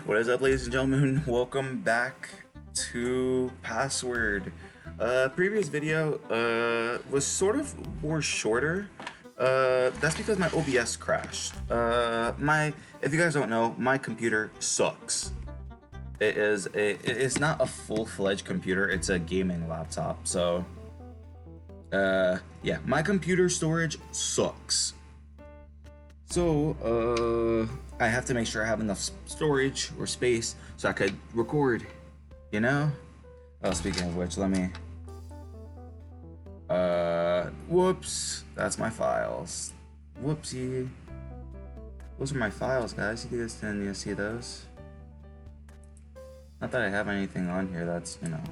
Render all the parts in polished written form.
What is up, ladies and gentlemen? Welcome back to Password. Previous video was sort of more shorter. That's because my OBS crashed. If you guys don't know, my computer sucks. It's not a full-fledged computer, it's a gaming laptop, so yeah, my computer storage sucks. So, I have to make sure I have enough storage or space so I could record, you know? Oh, speaking of which, let me... whoops. That's my files. Whoopsie. Those are my files, guys. You guys didn't need to see those. Not that I have anything on here that's, you know...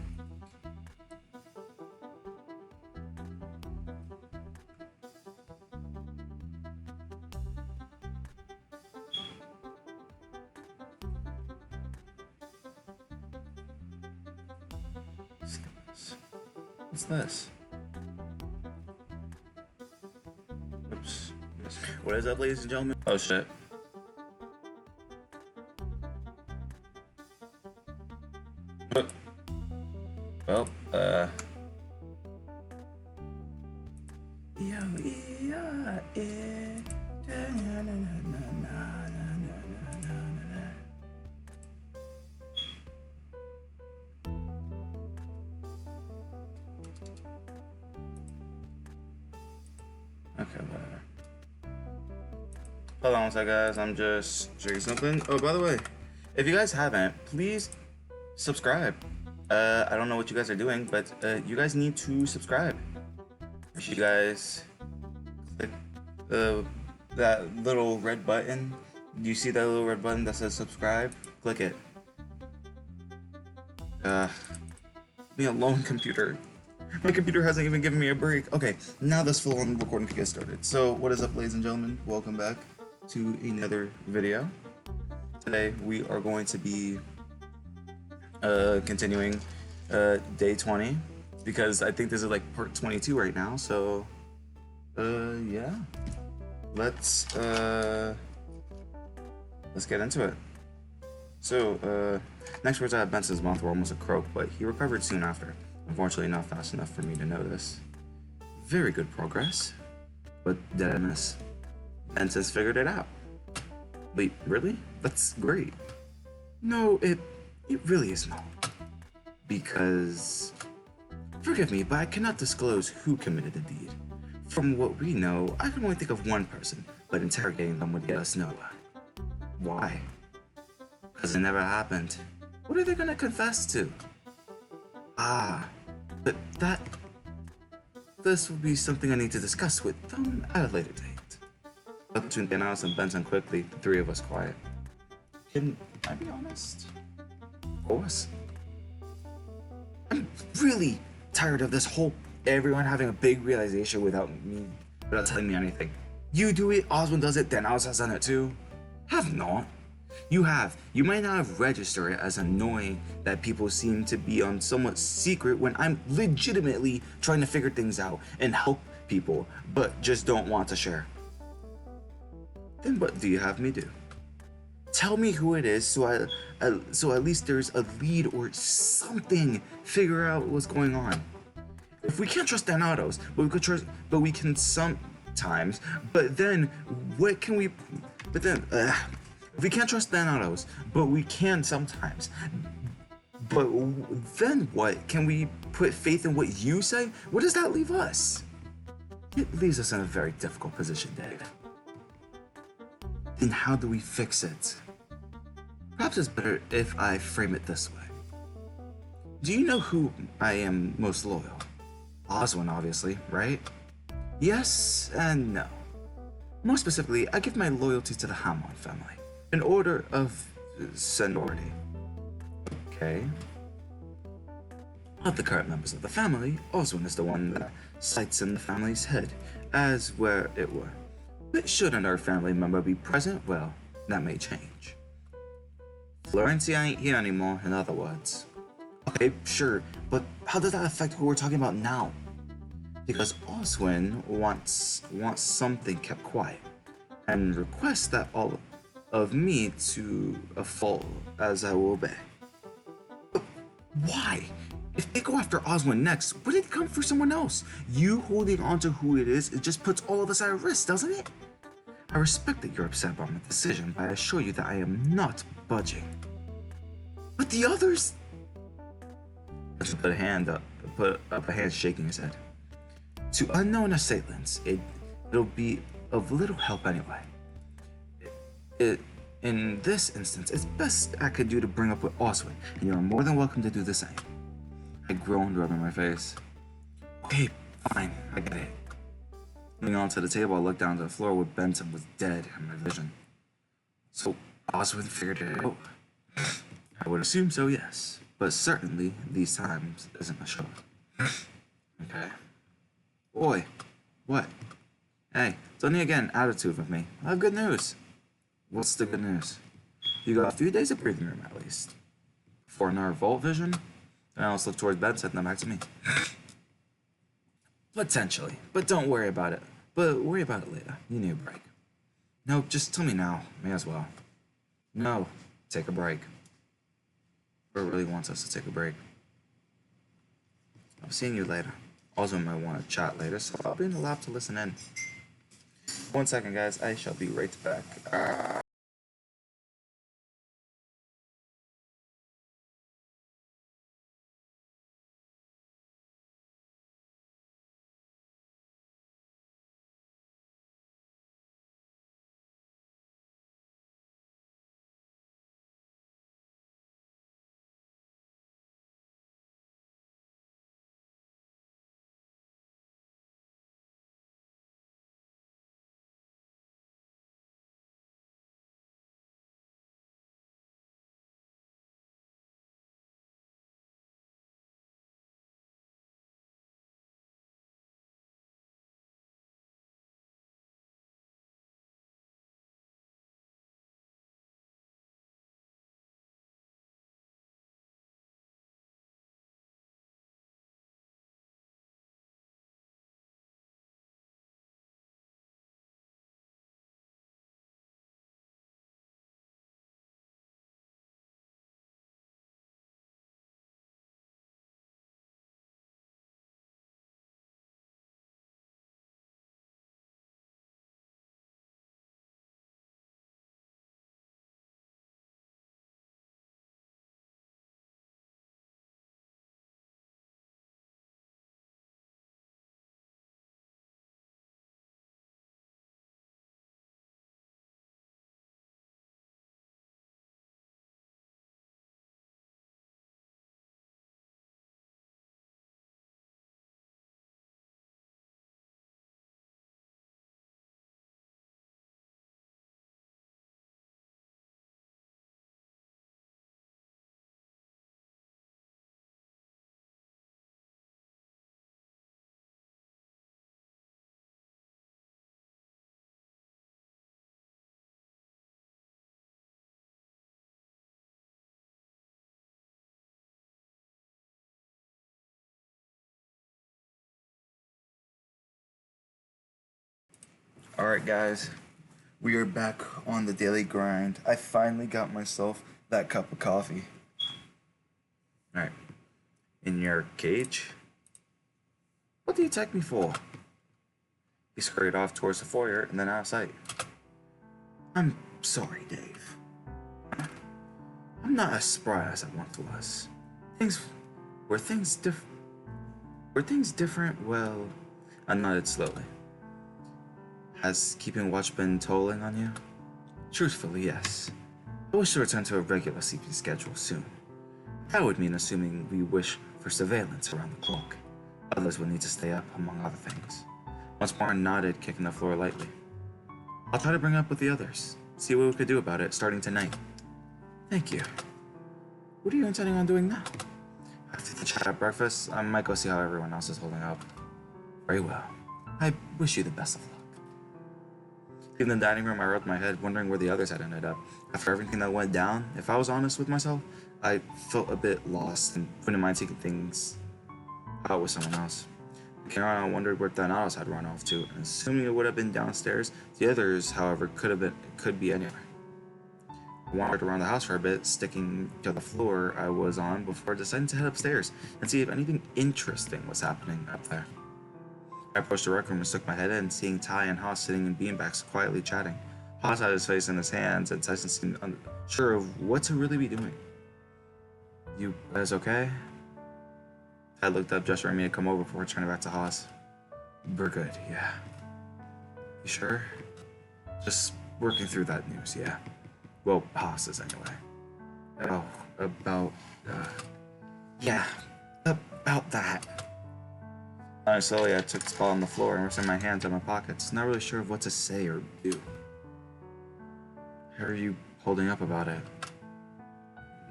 What's this? Oops. What is up, ladies and gentlemen? Oh shit. Well, okay, whatever. Hold on one sec, guys. I'm just checking something. Oh, by the way, if you guys haven't, please subscribe. I don't know what you guys are doing, but you guys need to subscribe. If you guys click that little red button, do you see that little red button that says subscribe? Click it. Being a lone computer. My computer hasn't even given me a break. Okay, now this full-on recording can get started. So, what is up, ladies and gentlemen? Welcome back to another video. Today, we are going to be continuing day 20, because I think this is like part 22 right now. So, yeah, let's get into it. So, next words I have Benson's mouth were almost a croak, but he recovered soon after. Unfortunately, not fast enough for me to notice. Very good progress. But did I miss? Benson's figured it out. Wait, really? That's great. No, it really is not. Because... Forgive me, but I cannot disclose who committed the deed. From what we know, I can only think of one person, but interrogating them would get us nowhere. Why? Because it never happened. What are they gonna confess to? Ah, but this will be something I need to discuss with them at a later date. But between Thanos and Benson quickly, the three of us quiet. Can I be honest? Of course. I'm really tired of this whole everyone having a big realization without telling me anything. You do it, Oswald does it, Thanos has done it too. Have not. You might not have registered it as annoying that people seem to be on somewhat secret when I'm legitimately trying to figure things out and help people, but just don't want to share. Then what do you have me do? Tell me who it is so at least there's a lead or something, figure out what's going on. If we can't trust Thanatos, but we can sometimes, if we can't trust Thanatos, but we can sometimes. But then what? Can we put faith in what you say? What does that leave us? It leaves us in a very difficult position, Dave. Then how do we fix it? Perhaps it's better if I frame it this way. Do you know who I am most loyal? Oswin, obviously, right? Yes and no. More specifically, I give my loyalty to the Hammond family. In order of seniority. Okay. Of the current members of the family, Oswin is the one that sits in the family's head, as where it were. But should another family member be present, well, that may change. Florencia ain't here anymore, in other words. Okay, sure, but how does that affect who we're talking about now? Because Oswin wants something kept quiet, and requests that all of me to a fault as I will obey. But why? If they go after Oswin next, would it come for someone else? You holding on to who it is, it just puts all of us at risk, doesn't it? I respect that you're upset about my decision, but I assure you that I am not budging. But the others... Just put up a hand shaking his head. To unknown assailants, it'll be of little help anyway. In this instance, it's best I could do to bring up with Oswin, and you are more than welcome to do the same. I groaned, rubbing my face. Okay, fine, I get it. Moving on to the table, I looked down to the floor where Benson was dead in my vision. So, Oswin figured it out? I would assume so, yes. But certainly, these times isn't a show. Okay. Boy, what? Hey, it's only again attitude with me. I have good news. What's the good news? You got a few days of breathing room at least. For another Volt vision? And I almost look towards Benson and then back to me. Potentially, but don't worry about it. But worry about it later. You need a break. No, just tell me now. May as well. No, take a break. Bert really wants us to take a break. I'll be seeing you later. Also, might want to chat later, so I'll be in the lab to listen in. 1 second, guys. I shall be right back. Alright, guys. We are back on the daily grind. I finally got myself that cup of coffee. Alright. In your cage? What do you take me for? He scurried off towards the foyer and then out of sight. I'm sorry, Dave. I'm not as spry as I once was. Were things different? Well, I nodded slowly. Has keeping watch been tolling on you? Truthfully, yes. I wish to return to a regular sleeping schedule soon. That would mean assuming we wish for surveillance around the clock. Others will need to stay up, among other things. Once more nodded, kicking the floor lightly. I'll try to bring it up with the others. See what we could do about it, starting tonight. Thank you. What are you intending on doing now? After the chat at breakfast, I might go see how everyone else is holding up. Very well. I wish you the best of luck. In the dining room, I rubbed my head, wondering where the others had ended up. After everything that went down, if I was honest with myself, I felt a bit lost and wouldn't mind taking things out with someone else. Looking around, I wondered where Thanatos had run off to, and assuming it would have been downstairs, the others, however, could be anywhere. I wandered around the house for a bit, sticking to the floor I was on before deciding to head upstairs and see if anything interesting was happening up there. I approached the rec room and stuck my head in, seeing Ty and Haas sitting in beanbags quietly chatting. Haas had his face in his hands, and Tyson seemed unsure of what to really be doing. You guys okay? Ty looked up, gesturing me to come over before turning back to Haas. We're good, yeah. You sure? Just working through that news, yeah. Well, Haas is anyway. Oh, yeah, about that. Slowly, I took the spot on the floor and rested my hands in my pockets, not really sure of what to say or do. How are you holding up about it?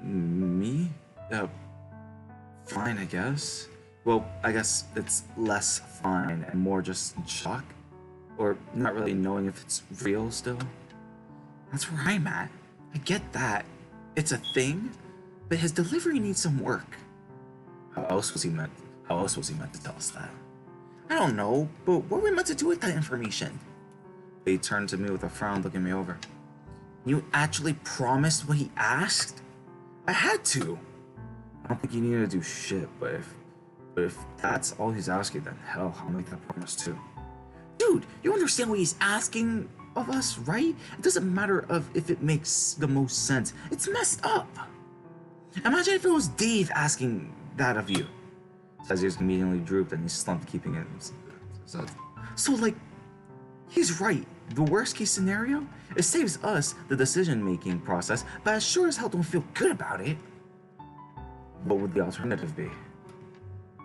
Me? Fine, I guess. Well, I guess it's less fine and more just in shock. Or not really knowing if it's real still. That's where I'm at. I get that. It's a thing, but his delivery needs some work. How else was he meant to tell us that? I don't know, but what are we meant to do with that information? He turned to me with a frown, looking me over. You actually promised what he asked? I had to. I don't think you need to do shit, but if that's all he's asking, then hell, I'll make that promise too. Dude, you understand what he's asking of us, right? It doesn't matter of if it makes the most sense. It's messed up. Imagine if it was Dave asking that of you. His ears immediately drooped and he slumped, keeping it. So like, he's right. The worst case scenario, it saves us the decision-making process, but I sure as hell don't feel good about it. What would the alternative be?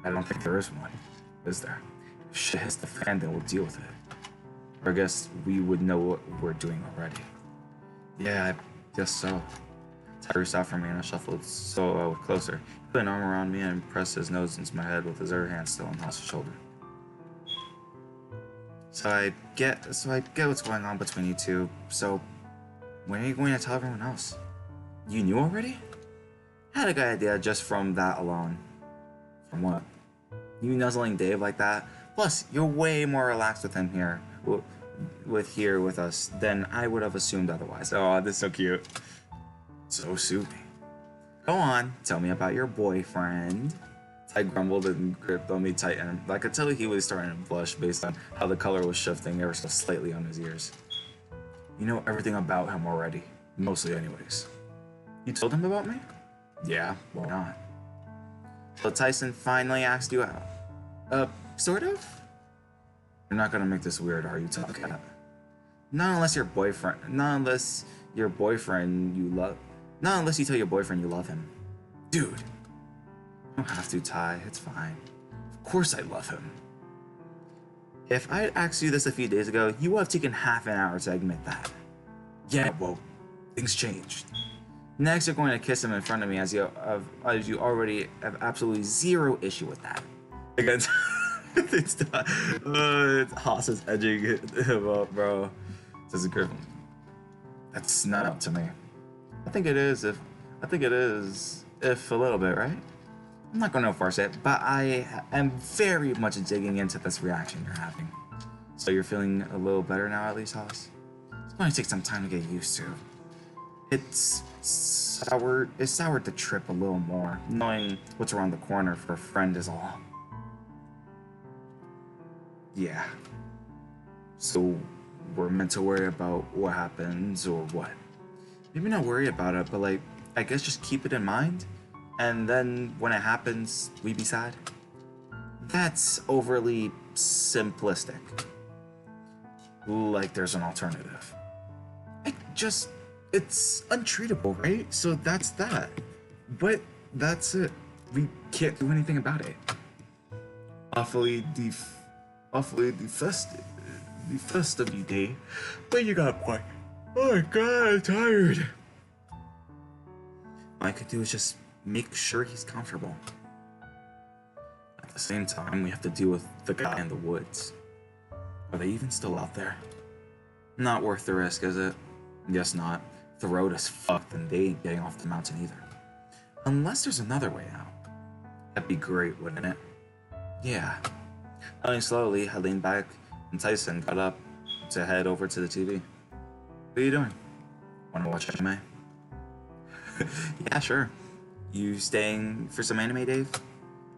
I don't think there is one, is there? If shit hits the fan, then we'll deal with it. Or I guess we would know what we're doing already. Yeah, I guess so. Ty reached out for me and I shuffled closer. He put an arm around me and pressed his nose into my head with his other hand still on Haas's shoulder. So I get what's going on between you two. So when are you going to tell everyone else? You knew already? I had a good idea just from that alone. From what? You nuzzling Dave like that? Plus, you're way more relaxed with him here with us than I would have assumed otherwise. Oh, this is so cute. So soothing. Go on, tell me about your boyfriend. Ty grumbled and gripped on me tight, and I could tell he was starting to blush based on how the color was shifting ever so slightly on his ears. You know everything about him already. Mostly anyways. You told him about me? Yeah, why not? So Tyson finally asked you out. Sort of? You're not gonna make this weird, are you, Top? Not unless you tell your boyfriend you love him. Dude. You don't have to, Ty. It's fine. Of course I love him. If I had asked you this a few days ago, you would have taken half an hour to admit that. Yeah, well, things changed. Next, you're going to kiss him in front of me as you already have absolutely zero issue with that. Again, Haas is edging him up, bro. This is good. That's not up to me. I think it is if a little bit, right? I'm not going to force it, but I am very much digging into this reaction you're having. So you're feeling a little better now, at least, Haas? It's going to take some time to get used to. It's soured the trip a little more, knowing what's around the corner for a friend is all. Yeah. So we're meant to worry about what happens or what? Maybe not worry about it, but like, I guess just keep it in mind. And then when it happens, we be sad. That's overly simplistic. Like there's an alternative. It's untreatable, right? So that's that. But that's it. We can't do anything about it. Awfully the first of you day. But you got a point. Oh my god, I'm tired. All I could do is just make sure he's comfortable. At the same time, we have to deal with the guy in the woods. Are they even still out there? Not worth the risk, is it? Guess not. The road is fucked and they ain't getting off the mountain either. Unless there's another way out. That'd be great, wouldn't it? Yeah. Nodding slowly, I leaned back and Tyson got up to head over to the TV. What are you doing? Wanna watch anime? Yeah, sure. You staying for some anime, Dave?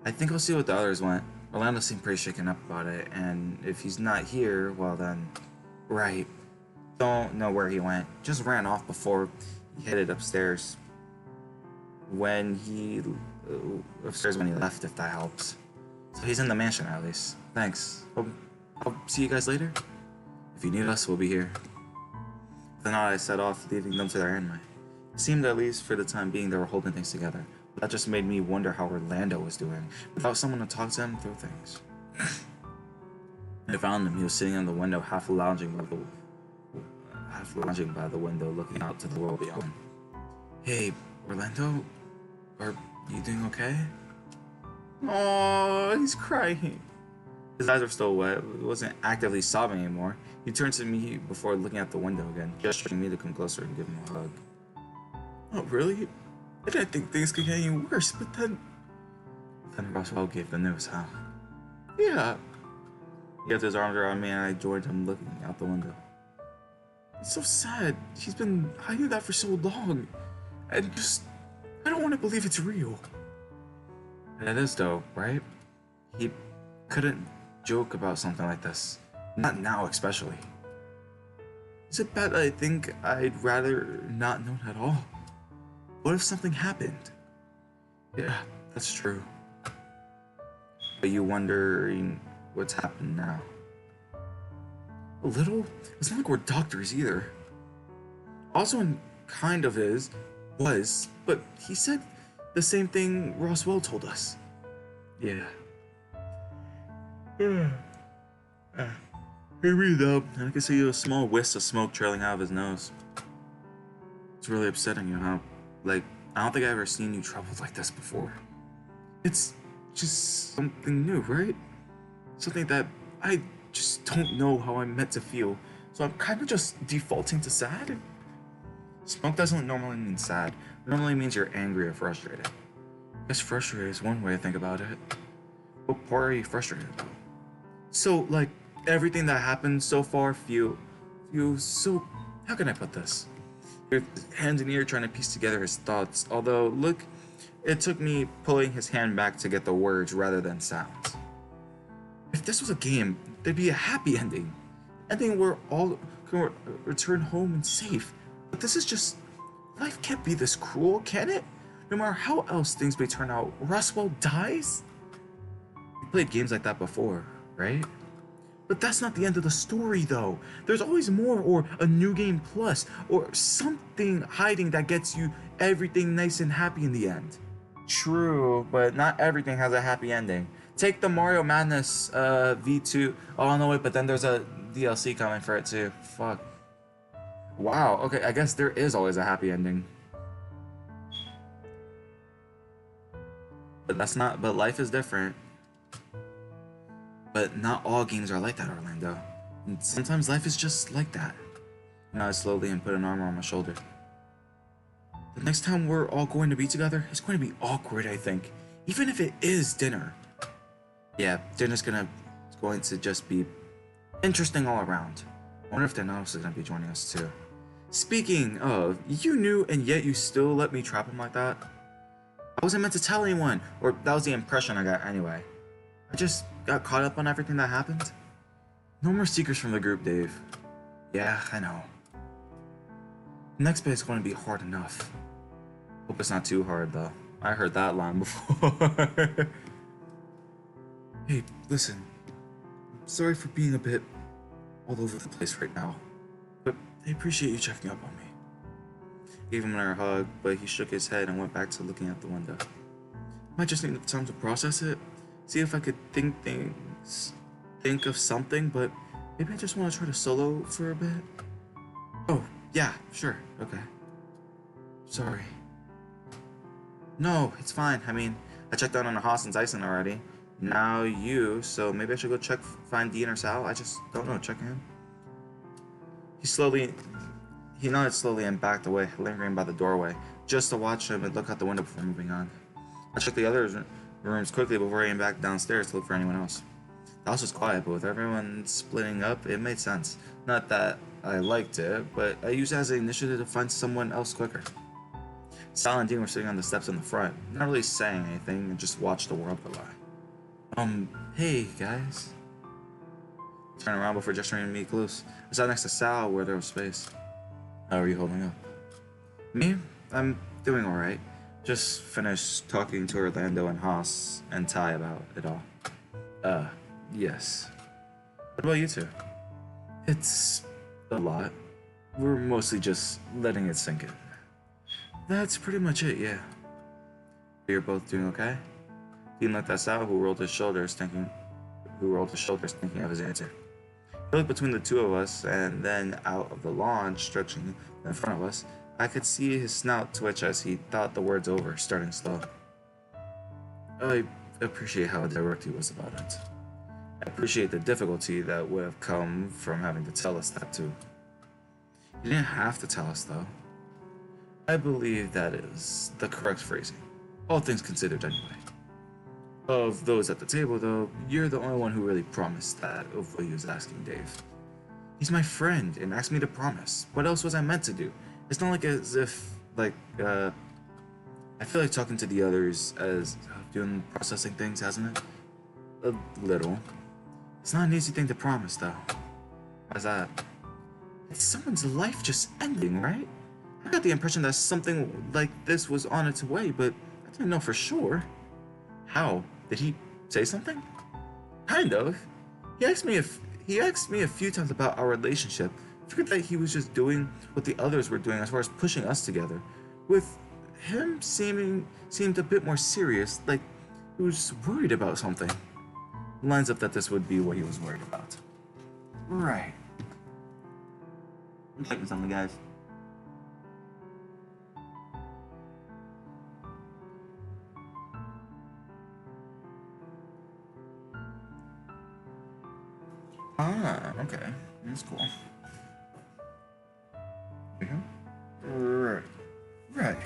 I think I'll see what the others want. Orlando seemed pretty shaken up about it, and if he's not here, well then... Right. Don't know where he went. Just ran off before he headed upstairs. When he... upstairs when he left, if that helps. So he's in the mansion at least. Thanks. I'll see you guys later. If you need us, we'll be here. Then I set off, leaving them to their anime. It seemed, at least for the time being, they were holding things together. But that just made me wonder how Orlando was doing, without someone to talk to him through things. I found him. He was sitting in the window, half lounging by the window, looking out to the world beyond. Hey, Orlando? Are you doing okay? Oh, he's crying. His eyes were still wet. He wasn't actively sobbing anymore. He turned to me before looking out the window again, gesturing me to come closer and give him a hug. Oh, really? I didn't think things could get any worse, but then Roswell gave the news, huh? Yeah. He got his arms around me and I joined him looking out the window. It's so sad. He's been hiding that for so long. I don't want to believe it's real. And it is though, right? He couldn't joke about something like this. Not now, especially. Is it bad that I think I'd rather not know at all? What if something happened? Yeah, that's true. But you wondering what's happened now? A little? It's not like we're doctors either. Also, kind of was, but he said the same thing Roswell told us. Yeah. He breathed up, and I could see a small wisp of smoke trailing out of his nose. It's really upsetting you, huh? Like, I don't think I've ever seen you troubled like this before. It's just something new, right? Something that I just don't know how I'm meant to feel. So I'm kind of just defaulting to sad. Smoke doesn't normally mean sad. It normally means you're angry or frustrated. I guess frustrated is one way to think about it. What part are you frustrated about? So, like, everything that happened so far feel so... How can I put this? Your hand in ear trying to piece together his thoughts. Although, look, it took me pulling his hand back to get the words rather than sounds. If this was a game, there'd be a happy ending. Ending where all can return home and safe. But this is just... Life can't be this cruel, can it? No matter how else things may turn out, Roswell dies? We played games like that before, right? But that's not the end of the story, though. There's always more, or a new game plus, or something hiding that gets you everything nice and happy in the end. True, but not everything has a happy ending. Take the Mario Madness V2. Oh, no, wait, but then there's a DLC coming for it, too. Fuck. Wow, okay, I guess there is always a happy ending. But life is different. But not all games are like that, Orlando. And sometimes life is just like that. I slowly and put an arm around my shoulder. The next time we're all going to be together, it's going to be awkward, I think. Even if it is dinner. Yeah, dinner's going to just be interesting all around. I wonder if Danos is going to be joining us too. Speaking of, you knew and yet you still let me trap him like that? I wasn't meant to tell anyone, or that was the impression I got anyway. I just got caught up on everything that happened. No more secrets from the group, Dave. Yeah, I know. The next bit is going to be hard enough. Hope it's not too hard, though. I heard that line before. Hey, listen. I'm sorry for being a bit all over the place right now, but I appreciate you checking up on me. Gave him another hug, but he shook his head and went back to looking out the window. Might just need time to process it. See if I could think of something, but maybe I just want to try to solo for a bit. Oh, yeah, sure, okay. Sorry. No, it's fine. I mean, I checked out on the Haas and Tyson already. Now you, so maybe I should go find Dean or Sal. I just don't know, check in. He nodded slowly and backed away, lingering by the doorway, just to watch him and look out the window before moving on. I checked the other rooms quickly before heading back downstairs to look for anyone else. The house was quiet, but with everyone splitting up, it made sense. Not that I liked it, but I used it as an initiative to find someone else quicker. Sal and Dean were sitting on the steps in the front, not really saying anything, and just watched the world go by. Hey, guys. Turn around before gesturing to me close. I sat next to Sal where there was space. How are you holding up? Me? I'm doing alright. Just finished talking to Orlando and Haas and Ty about it all. Yes. What about you two? It's a lot. We're mostly just letting it sink in. That's pretty much it, yeah. You're both doing okay? Dean looked at Sal, who rolled his shoulders, thinking of his answer. He looked between the two of us, and then out of the launch, stretching in front of us. I could see his snout twitch as he thought the words over, starting slow. I appreciate how direct he was about it. I appreciate the difficulty that would have come from having to tell us that too. He didn't have to tell us though. I believe that is the correct phrasing. All things considered anyway. Of those at the table though, you're the only one who really promised that of what he was asking Dave. He's my friend and asked me to promise. What else was I meant to do? It's not like as if, I feel like talking to the others as doing processing things, hasn't it? A little. It's not an easy thing to promise, though. Why's that? It's someone's life just ending, right? I got the impression that something like this was on its way, but I didn't know for sure. How? Did he say something? Kind of. He asked me a few times about our relationship. I figured that he was just doing what the others were doing as far as pushing us together. With him seemed a bit more serious, like he was worried about something. Lines up that this would be what he was worried about. Right. I'm checking something, guys. Ah, okay. That's cool. Right. Right.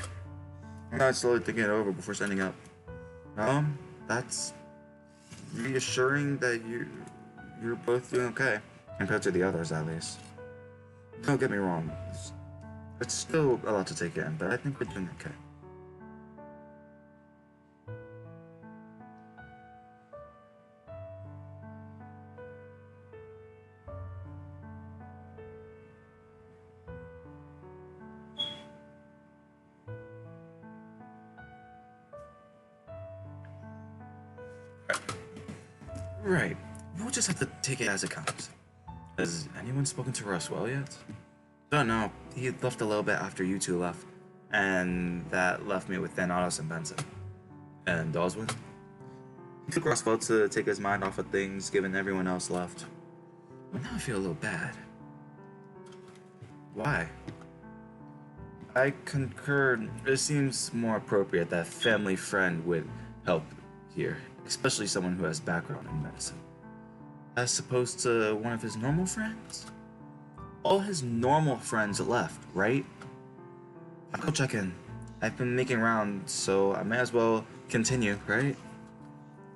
I'm not slowly thinking it over before sending up. That's reassuring that you're both doing okay, compared to the others at least. Don't get me wrong, it's still a lot to take in, but I think we're doing okay. Right. We'll just have to take it as it comes. Has anyone spoken to Roswell yet? Don't know. He left a little bit after you two left. And that left me with Thanatos and Benson. And Oswin. He took Roswell to take his mind off of things, given everyone else left. But now I feel a little bad. Why? I concur. It seems more appropriate that family friend would help here, especially someone who has background in medicine, as opposed to one of his normal friends. All his normal friends left, right? I'll go check in. I've been making rounds, so I may as well continue, right?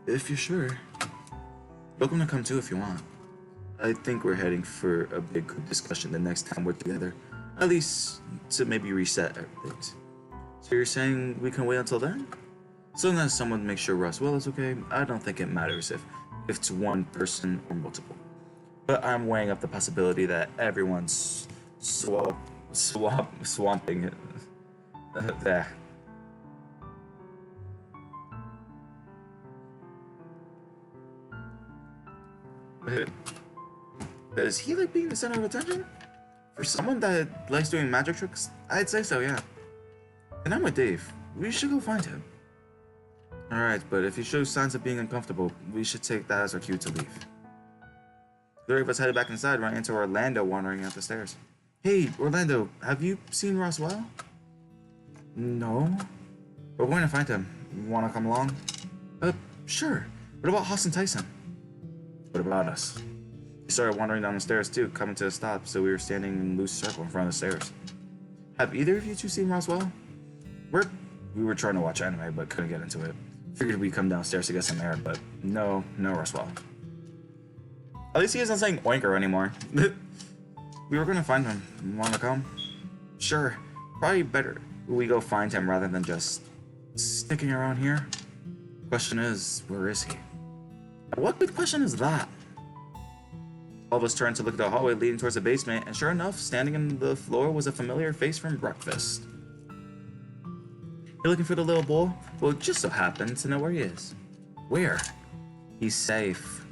If you're sure. Welcome to come too if you want. I think we're heading for a big group discussion the next time we're together. At least to maybe reset things. So you're saying we can wait until then? So long as someone makes sure Roswell is okay, I don't think it matters if it's one person or multiple. But I'm weighing up the possibility that everyone's swamping it. There. Does he like being the center of attention? For someone that likes doing magic tricks, I'd say so, yeah. And I'm with Dave. We should go find him. Alright, but if he shows signs of being uncomfortable, we should take that as our cue to leave. The three of us headed back inside, running into Orlando wandering up the stairs. Hey, Orlando, have you seen Roswell? No. We're going to find him. Wanna come along? Sure. What about Haas and Tyson? What about us? He started wandering down the stairs too, coming to a stop, so we were standing in a loose circle in front of the stairs. Have either of you two seen Roswell? We were trying to watch anime, but couldn't get into it. Figured we'd come downstairs to get some air, but no Roswell. At least he isn't saying oinker anymore. We were gonna find him. Wanna come? Sure. Probably better. we go find him rather than just sticking around here? Question is, where is he? What good question is that? All of us turned to look at the hallway leading towards the basement, and sure enough, standing on the floor was a familiar face from breakfast. You're looking for the little boy? Well, it just so happens to know where he is. Where? He's safe.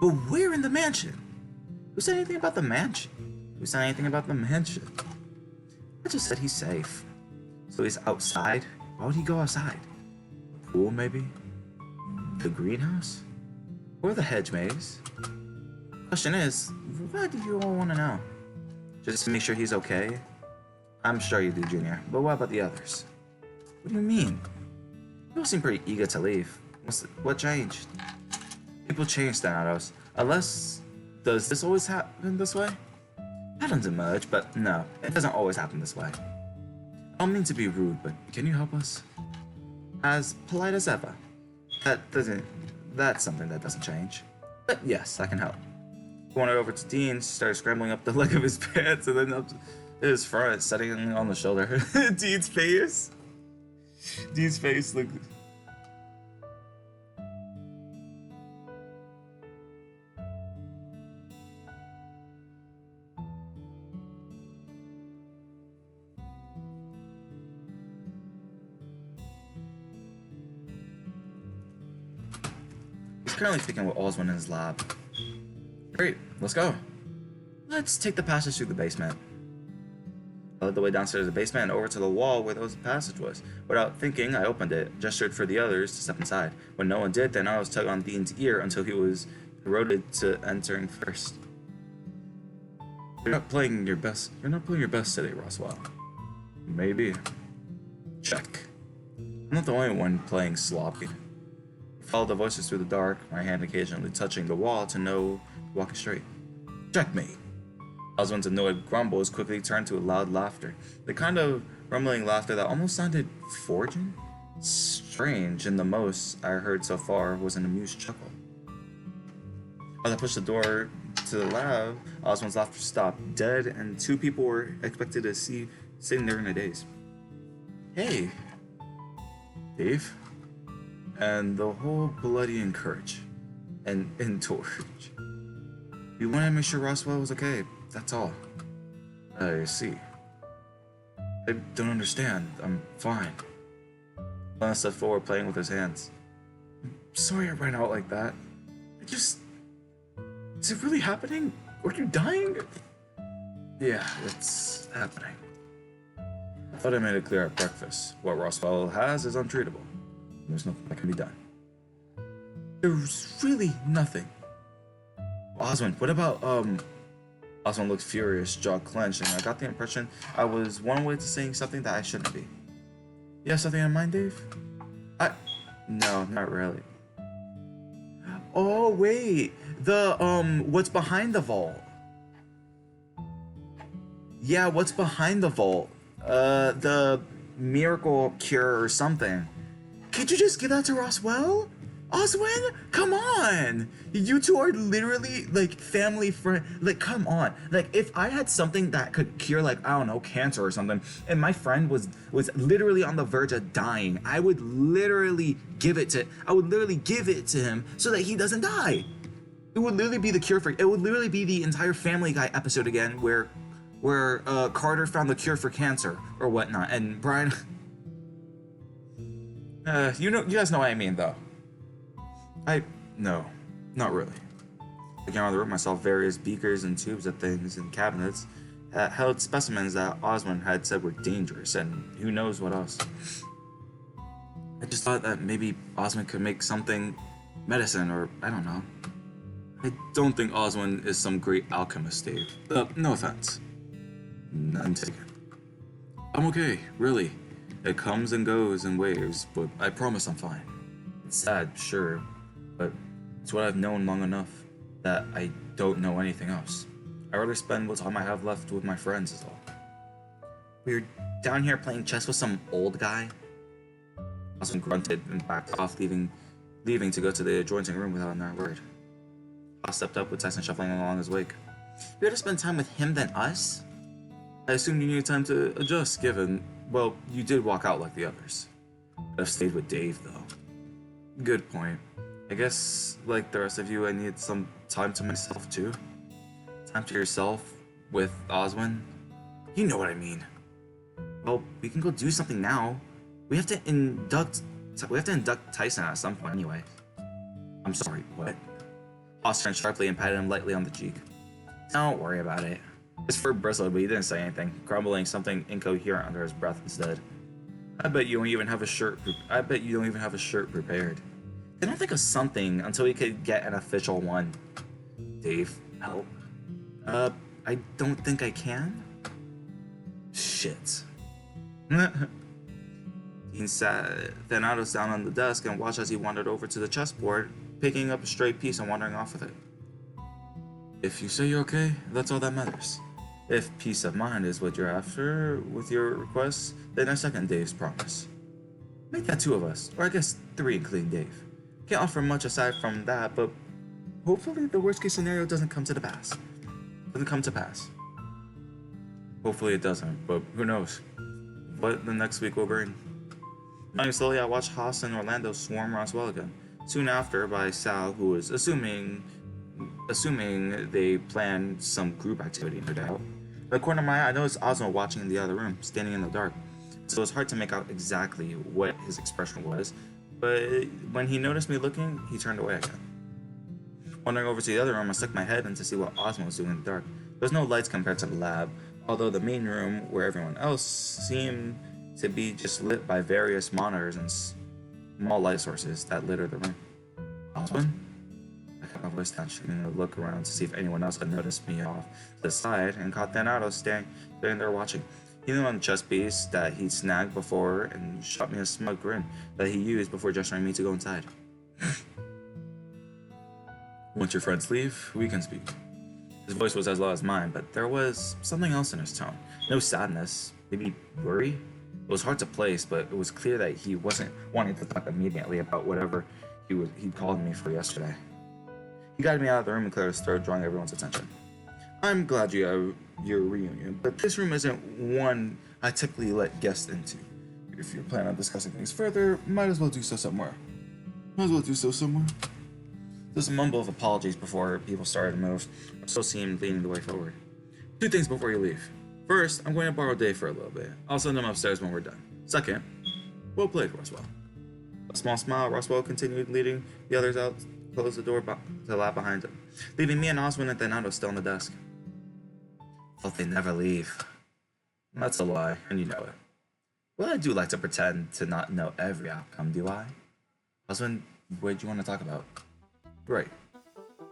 But where in the mansion? Who said anything about the mansion? Who said anything about the mansion? I just said he's safe. So he's outside? Why would he go outside? The pool, maybe? The greenhouse? Or the hedge maze? Question is, why do you all want to know? Just to make sure he's okay? I'm sure you do, Junior, but what about the others? What do you mean? You all seem pretty eager to leave. What changed? People change, Thanatos. Unless, does this always happen this way? Patterns emerge, but no, it doesn't always happen this way. I don't mean to be rude, but can you help us? As polite as ever. That's something that doesn't change. But yes, I can help. Wandered over to Dean, started scrambling up the leg of his pants and then up to his front, setting on the shoulder. Dean's face looked... He's currently thinking with Oswald in his lab. Great, let's go. Let's take the passage through the basement. I led the way downstairs to the basement and over to the wall where the passage was. Without thinking, I opened it, gestured for the others to step inside. When no one did, then I was tugging on Dean's ear until he was eroded to entering first. You're not playing your best today, Roswell. Maybe. Check. I'm not the only one playing sloppy. I followed the voices through the dark, my hand occasionally touching the wall to know walking straight. Checkmate. Oswald's annoyed grumbles quickly turned to a loud laughter. The kind of rumbling laughter that almost sounded forging? Strange, and the most I heard so far was an amused chuckle. As I pushed the door to the lab, Oswald's laughter stopped dead, and two people were expected to see sitting there in a daze. Hey, Dave. And the whole bloody encourage. And encourage. We wanted to make sure Roswell was okay, that's all. I see. I don't understand. I'm fine. Lana stepped forward, playing with his hands. I'm sorry I ran out like that. Is it really happening? Are you dying? Yeah, it's happening. I thought I made it clear at breakfast. What Roswell has is untreatable. There's nothing that can be done. There's really nothing. Oswald, what about, Oswald looked furious, jaw clenched, and I got the impression I was one way to saying something that I shouldn't be. You have something in mind, Dave? No, not really. Oh, wait. The, what's behind the vault? Yeah, what's behind the vault? The miracle cure or something. Could you just give that to Roswell? Oswin, come on! You two are literally, like, family friend. Like, come on. Like, if I had something that could cure, like, I don't know, cancer or something, and my friend was literally on the verge of dying, I would literally give it to him so that he doesn't die. It would literally be the cure for, it would literally be the entire Family Guy episode again, where Carter found the cure for cancer or whatnot, and Brian... you guys know what I mean, though. No, not really. I came out of the room, I saw various beakers and tubes of things and cabinets that held specimens that Osmond had said were dangerous, and who knows what else. I just thought that maybe Osmond could make something medicine, or I don't know. I don't think Osmond is some great alchemist, Dave. No offense. None taken. I'm okay, really. It comes and goes in waves, but I promise I'm fine. It's sad, sure, but it's what I've known long enough that I don't know anything else. I'd rather spend what time I have left with my friends is all. We're down here playing chess with some old guy. Osmond grunted and backed off, leaving to go to the adjoining room without another word. I stepped up with Tyson shuffling along his wake. You rather spend time with him than us? I assumed you needed time to adjust, given Well, you did walk out like the others. I've stayed with Dave, though. Good point. I guess, like the rest of you, I need some time to myself, too. Time to yourself with Oswin. You know what I mean. Well, we can go do something now. We have to induct Tyson at some point anyway. I'm sorry, what? Hoss turned sharply and patted him lightly on the cheek. Don't worry about it. His fur bristled, but he didn't say anything, grumbling something incoherent under his breath instead. I bet you don't even have a shirt prepared. They don't think of something until we could get an official one. Dave, help. I don't think I can. Shit. Dean sat Thanatos down on the desk and watched as he wandered over to the chessboard, picking up a straight piece and wandering off with it. If you say you're okay, that's all that matters. If peace of mind is what you're after with your request, then I second Dave's promise. Make that 2 of us, or I guess 3 including Dave. Can't offer much aside from that, but hopefully the worst case scenario doesn't come to pass. Hopefully it doesn't, but who knows what the next week will bring. Nodding slowly, I watched Haas and Orlando swarm Roswell again. Soon after, by Sal, who was assuming they planned some group activity, no doubt. By the corner of my eye, I noticed Osmo watching in the other room, standing in the dark. So it was hard to make out exactly what his expression was, but when he noticed me looking, he turned away again. Wandering over to the other room, I stuck my head in to see what Osmo was doing in the dark. There was no lights compared to the lab, although the main room, where everyone else seemed to be just lit by various monitors and small light sources that littered the room. Oswin? I kept my voice down, shooting a look around to see if anyone else had noticed me off to the side, and caught Thanatos staring there watching. He leaned on the chess piece that he'd snagged before and shot me a smug grin that he used before gesturing me to go inside. Once your friends leave, we can speak. His voice was as low as mine, but there was something else in his tone. No sadness, maybe worry? It was hard to place, but it was clear that he wasn't wanting to talk immediately about whatever he'd called me for yesterday. He guided me out of the room and cleared his throat, drawing everyone's attention. I'm glad you have your reunion, but this room isn't one I typically let guests into. If you plan on discussing things further, might as well do so somewhere. There's a mumble of apologies before people started to move, or so seemed leading the way forward. 2 things before you leave. First, I'm going to borrow Dave for a little bit. I'll send him upstairs when we're done. Second, well played, Roswell. A small smile, Roswell continued, leading the others out, closed the door to the lab behind him, leaving me and Oswin and Thanatos still on the desk. Thought they'd never leave. That's a lie, and you know it. Well, I do like to pretend to not know every outcome, do I? Oswin, what do you want to talk about? Right.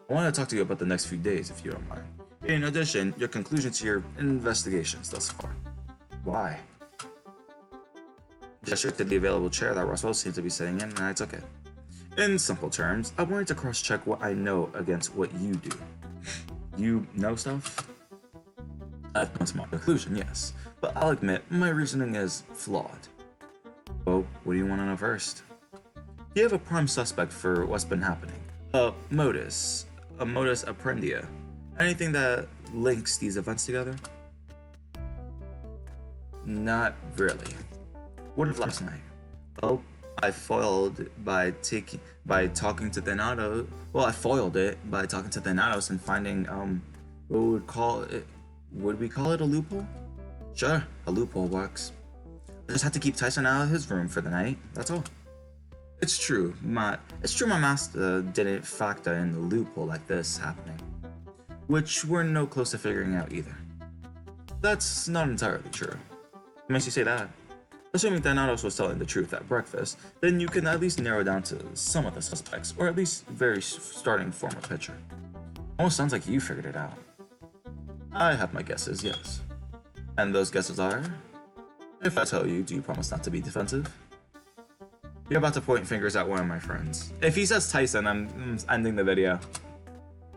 I want to talk to you about the next few days, if you don't mind. In addition, your conclusion to your investigations thus far. Why? Gestured to the available chair that Roswell seemed to be sitting in, and I took it. In simple terms, I wanted to cross-check what I know against what you do. You know stuff? I've come to my conclusion, yes, but I'll admit my reasoning is flawed. Well, what do you want to know first? You have a prime suspect for what's been happening. A modus operandi. Anything that links these events together? Not really. What of last night? Well, I foiled it by talking to Thanatos and finding would we call it a loophole? Sure, a loophole works. I just had to keep Tyson out of his room for the night, that's all. It's true my master didn't factor in the loophole like this happening, which we're no close to figuring out either. That's not entirely true. What makes you say that? Assuming Thanatos was telling the truth at breakfast, then you can at least narrow down to some of the suspects, or at least very starting form a picture. Almost sounds like you figured it out. I have my guesses, yes. And those guesses are? If I tell you, do you promise not to be defensive? You're about to point fingers at one of my friends. If he says Tyson, I'm ending the video.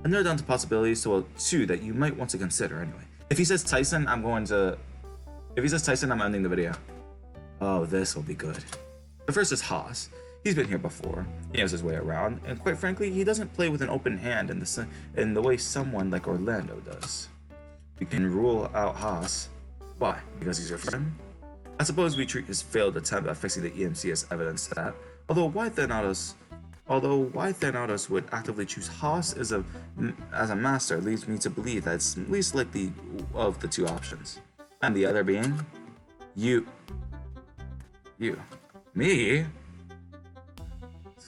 I narrowed down to possibilities to 2 that you might want to consider anyway. If he says Tyson, I'm ending the video. Oh, this will be good. The first is Haas. He's been here before. He knows his way around, and quite frankly, he doesn't play with an open hand in the way someone like Orlando does. We can rule out Haas. Why? Because he's your friend? I suppose we treat his failed attempt at fixing the EMC as evidence that, although why Thanatos would actively choose Haas as a master leads me to believe that it's least likely of the two options. And the other being, you. Me?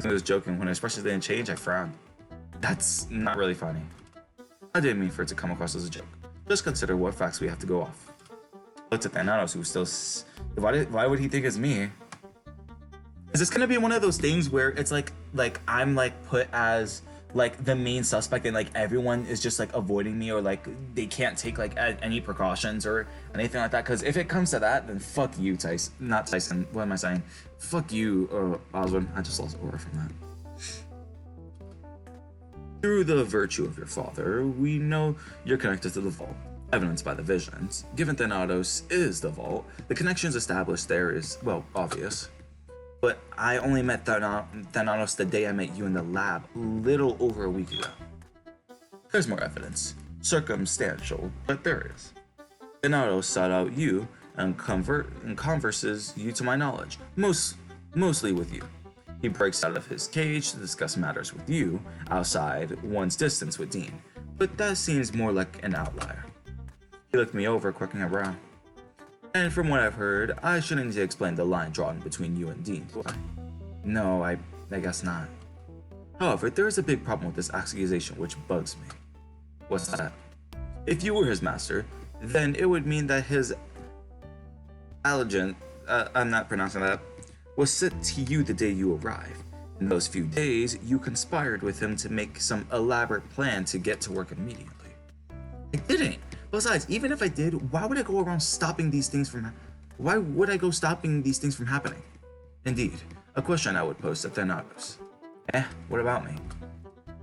I was joking. When expressions didn't change, I frowned. That's not really funny. I didn't mean for it to come across as a joke. Just consider what facts we have to go off. Looked at Thanatos, who was still. Why would he think it's me? Is this gonna be one of those things where it's like I'm like put as like the main suspect and like everyone is just like avoiding me, or like they can't take like any precautions or anything like that? Because if it comes to that, then fuck you, Tyson. Not Tyson. What am I saying? Fuck you, Oswald. I just lost aura from that. Through the virtue of your father, we know you're connected to the vault, evidenced by the visions. Given Thanatos is the vault, the connections established there is, well, obvious. But I only met Thanatos the day I met you in the lab, little over a week ago. There's more evidence. Circumstantial, but there is. Thanatos sought out you and converses you to my knowledge, mostly with you. He breaks out of his cage to discuss matters with you, outside one's distance with Dean, but that seems more like an outlier. He looked me over, quirking a brow. And from what I've heard, I shouldn't need to explain the line drawn between you and Dean, do I? No, I guess not. However, there is a big problem with this accusation which bugs me. What's that? If you were his master, then it would mean that his allegiance, I'm not pronouncing that, was sent to you the day you arrived. In those few days, you conspired with him to make some elaborate plan to get to work immediately. I didn't. Besides, even if I did, why would I go around stopping these things from happening? Indeed, a question I would pose to Thanatos. What about me?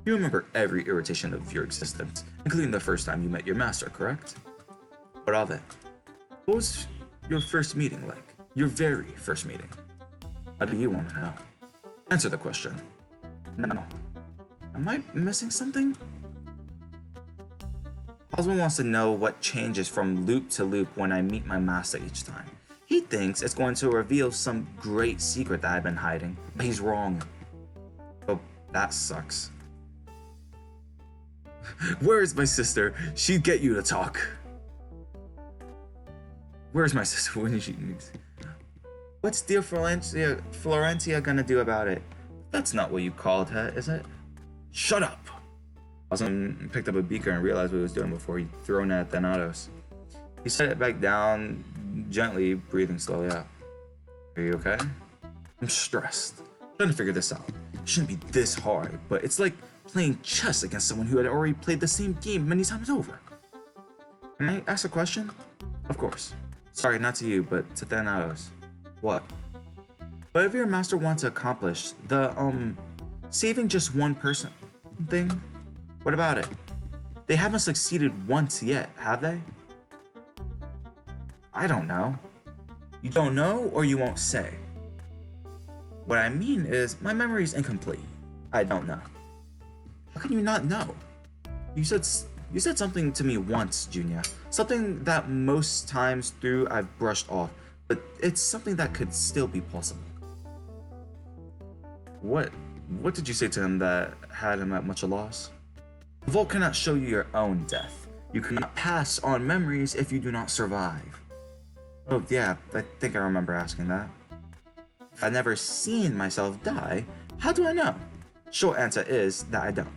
You remember every irritation of your existence, including the first time you met your master, correct? What of it? What was your first meeting like? Your very first meeting? How do you want to know? Answer the question. No. Am I missing something? Oswald wants to know what changes from loop to loop when I meet my master each time. He thinks it's going to reveal some great secret that I've been hiding, but he's wrong. Oh, that sucks. Where is my sister? She'd get you to talk. Where's my sister? When did she need? What's dear Florentia gonna do about it? That's not what you called her, is it? Shut up! Oswald picked up a beaker and realized what he was doing before he threw it at Thanatos. He set it back down, gently breathing slowly out. Are you okay? I'm stressed. I'm trying to figure this out. It shouldn't be this hard, but it's like playing chess against someone who had already played the same game many times over. Can I ask a question? Of course. Sorry, not to you, but to Thanatos. What? Whatever your master wants to accomplish, the, saving just one person thing? What about it? They haven't succeeded once yet, have they? I don't know. You don't know, or you won't say? What I mean is, my memory is incomplete. I don't know. How can you not know? You said something to me once, Junior. Something that most times through I've brushed off, but it's something that could still be possible. What did you say to him that had him at much a loss? The vault cannot show you your own death. You cannot pass on memories if you do not survive. Oh yeah, I think I remember asking that. If I've never seen myself die, how do I know? Short answer is that I don't.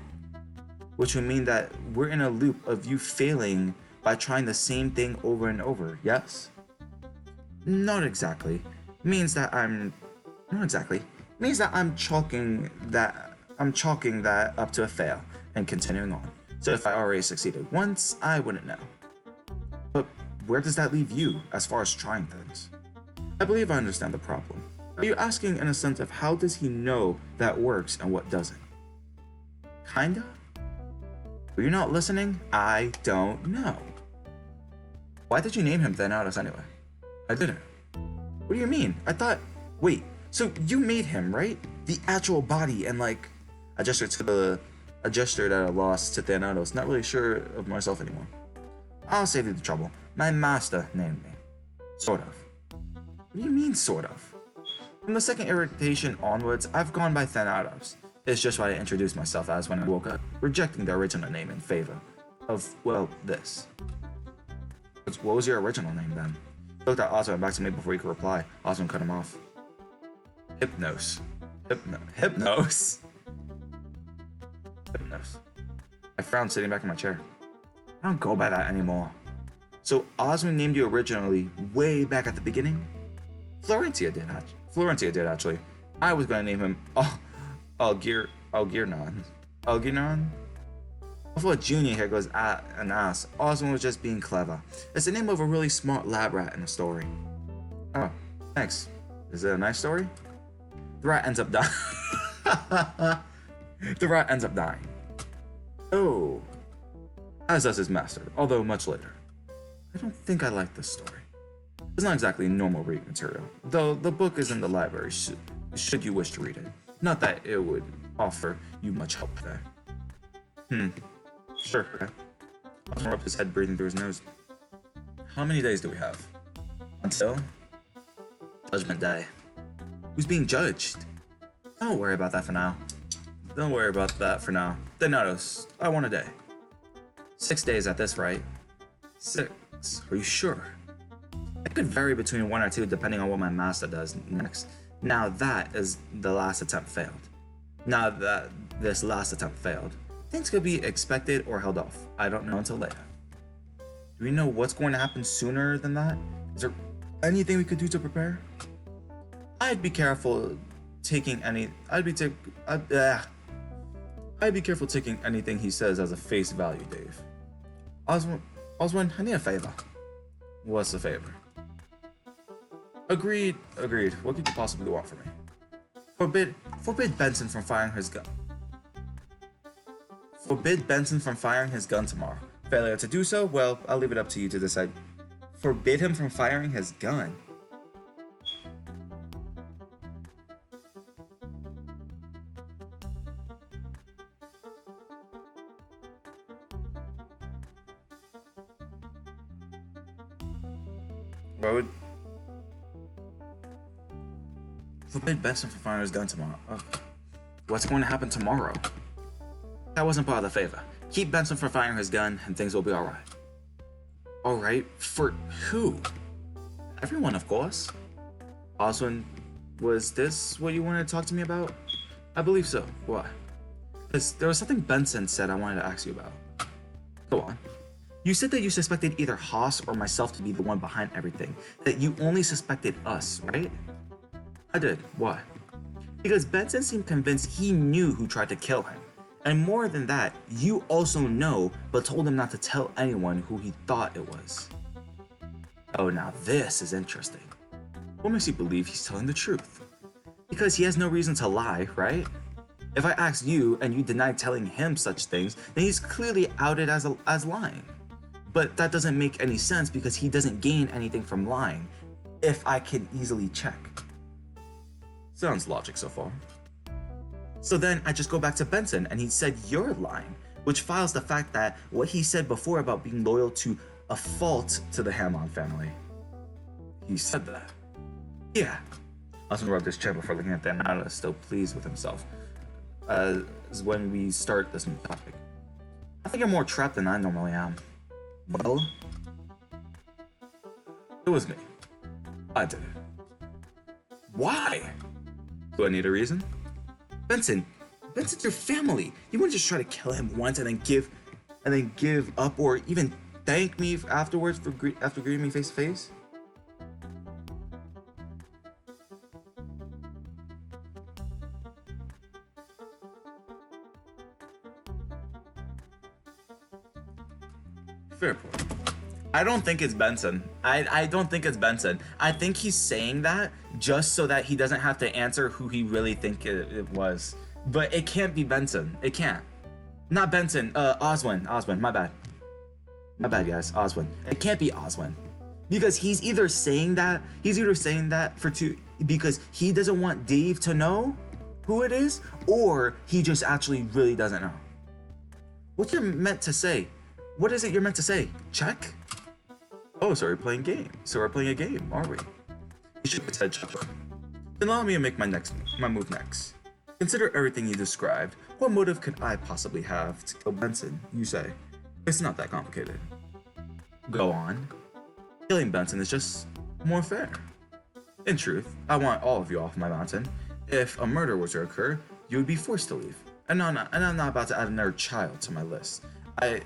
Which would mean that we're in a loop of you failing by trying the same thing over and over, yes? Not exactly. Means that I'm chalking that up to a fail and continuing on. So if I already succeeded once, I wouldn't know. But where does that leave you as far as trying things? I believe I understand the problem. Are you asking in a sense of how does he know that works and what doesn't? Kinda? Were you not listening? I don't know. Why did you name him Thanatos anyway? I didn't. What do you mean? I thought... Wait, so you made him, right? The actual body and like... I gestured at a loss to Thanatos, not really sure of myself anymore. I'll save you the trouble. My master named me. Sort of. What do you mean, sort of? From the second irritation onwards, I've gone by Thanatos. It's just what I introduced myself as when I woke up, rejecting the original name in favor of, well, this. What was your original name then? He looked at Oswald back to me before he could reply. Oswald cut him off. Hypnos. Hypnos? Hypnos. I frowned, sitting back in my chair. I don't go by that anymore. So Oswald named you originally way back at the beginning? Florentia did actually. I was gonna name him Algernon. Before Junior here goes an ass, Oswald was just being clever. It's the name of a really smart lab rat in a story. Oh, thanks. Is it a nice story? The rat ends up dying. The rat ends up dying. Oh. As does his master, although much later. I don't think I like this story. It's not exactly normal reading material, though the book is in the library should you wish to read it. Not that it would offer you much help there. Sure. Osmond rubbed his head, breathing through his nose. How many days do we have? Until? Judgment Day. Who's being judged? Don't worry about that for now. Thanatos, I want a day. 6 days at this rate. 6. Are you sure? It could vary between 1 or 2 depending on what my master does next. Now that is the last attempt failed. Now that this last attempt failed, things could be expected or held off. I don't know until later. Do we know what's going to happen sooner than that? Is there anything we could do to prepare? I'd be careful taking anything he says as a face value, Dave. Oswald, I need a favor. What's the favor? Agreed. What could you possibly want from me? Forbid Benson from firing his gun. Forbid Benson from firing his gun tomorrow. Failure to do so, well, I'll leave it up to you to decide. Forbid him from firing his gun. Forbid Benson from firing his gun tomorrow. Oh. What's going to happen tomorrow? That wasn't part of the favor. Keep Benson from firing his gun and things will be alright. Alright? For who? Everyone, of course. Oswald, was this what you wanted to talk to me about? I believe so. Why? Because there was something Benson said I wanted to ask you about. Go on. You said that you suspected either Haas or myself to be the one behind everything. That you only suspected us, right? I did. Why? Because Benson seemed convinced he knew who tried to kill him. And more than that, you also know, but told him not to tell anyone who he thought it was. Oh, now this is interesting. What makes you believe he's telling the truth? Because he has no reason to lie, right? If I asked you and you denied telling him such things, then he's clearly outed as lying. But that doesn't make any sense because he doesn't gain anything from lying, if I can easily check. Sounds logic so far. So then I just go back to Benson and he said you're lying, which files the fact that what he said before about being loyal to a fault to the Hammond family. He said that. Yeah. Osmond rubbed his chin before looking at Thanatos, still pleased with himself. As when we start this new topic. I think you're more trapped than I normally am. Well, it was me. I did it. Why? Do I need a reason? Benson's your family. You wouldn't just try to kill him once and then give up or even thank me afterwards after greeting me face to face? Fair point. I don't think it's Benson. I don't think it's Benson. I think he's saying that just so that he doesn't have to answer who he really think it was. But it can't be Benson. It can't. Not Benson. Oswald, my bad. My bad, guys. Oswald. It can't be Oswald. Because he's either saying that because he doesn't want Dave to know who it is, or he just actually really doesn't know. What you're meant to say? What is it you're meant to say? Check? Oh, so we're playing a game, aren't we? He shook his head, chuckling. Then allow me to make my move next. Consider everything you described. What motive could I possibly have to kill Benson, you say? It's not that complicated. Go on. Killing Benson is just more fair. In truth, I want all of you off my mountain. If a murder were to occur, you would be forced to leave. And I'm not about to add another child to my list.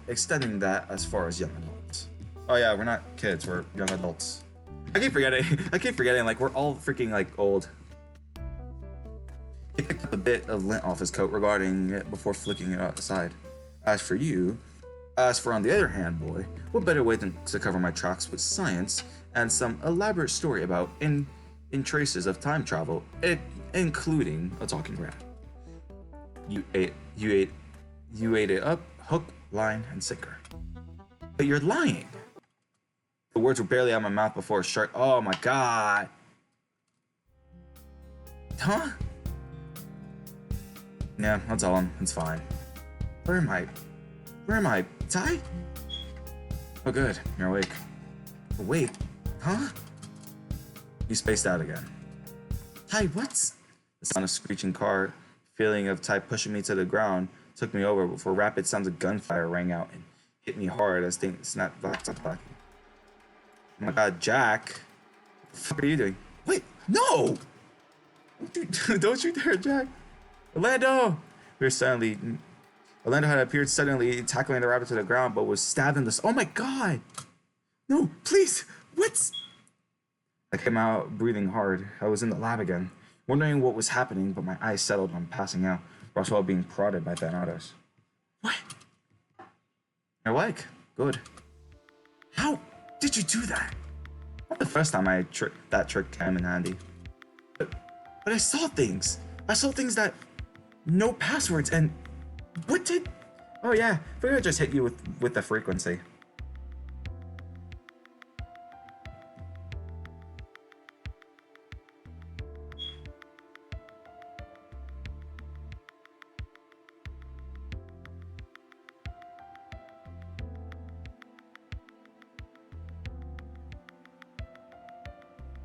Extending that as far as young adults. Oh yeah, we're not kids, we're young adults. I keep forgetting, like, we're all freaking, like, old. He picked up a bit of lint off his coat regarding it before flicking it aside. As for on the other hand, boy, what better way than to cover my tracks with science and some elaborate story about in traces of time travel, including a talking rat. You ate it up, hook, line, and sinker. But you're lying. The words were barely out of my mouth before a shark. Oh my god. Huh? Yeah, I'll tell him. It's fine. Where am I? Ty? Oh good, you're awake. Wait, huh? He spaced out again. Ty, what's... The sound of screeching car, feeling of Ty pushing me to the ground, took me over before rapid sounds of gunfire rang out and hit me hard as things snapped back to back. Oh my god, Jack. What the fuck are you doing? Wait, no! Don't you dare, Jack. Orlando! Orlando had appeared suddenly, tackling the rabbit to the ground, but was stabbed in the... Oh my god! No, please! What? I came out breathing hard. I was in the lab again, wondering what was happening, but my eyes settled on passing out, Roswell being prodded by Thanatos. What? You're awake. Good. How did you do that? Not the first time that trick came in handy. But I saw things. I saw things that... No passwords, and... What did... Oh yeah, I figured I just hit you with the frequency.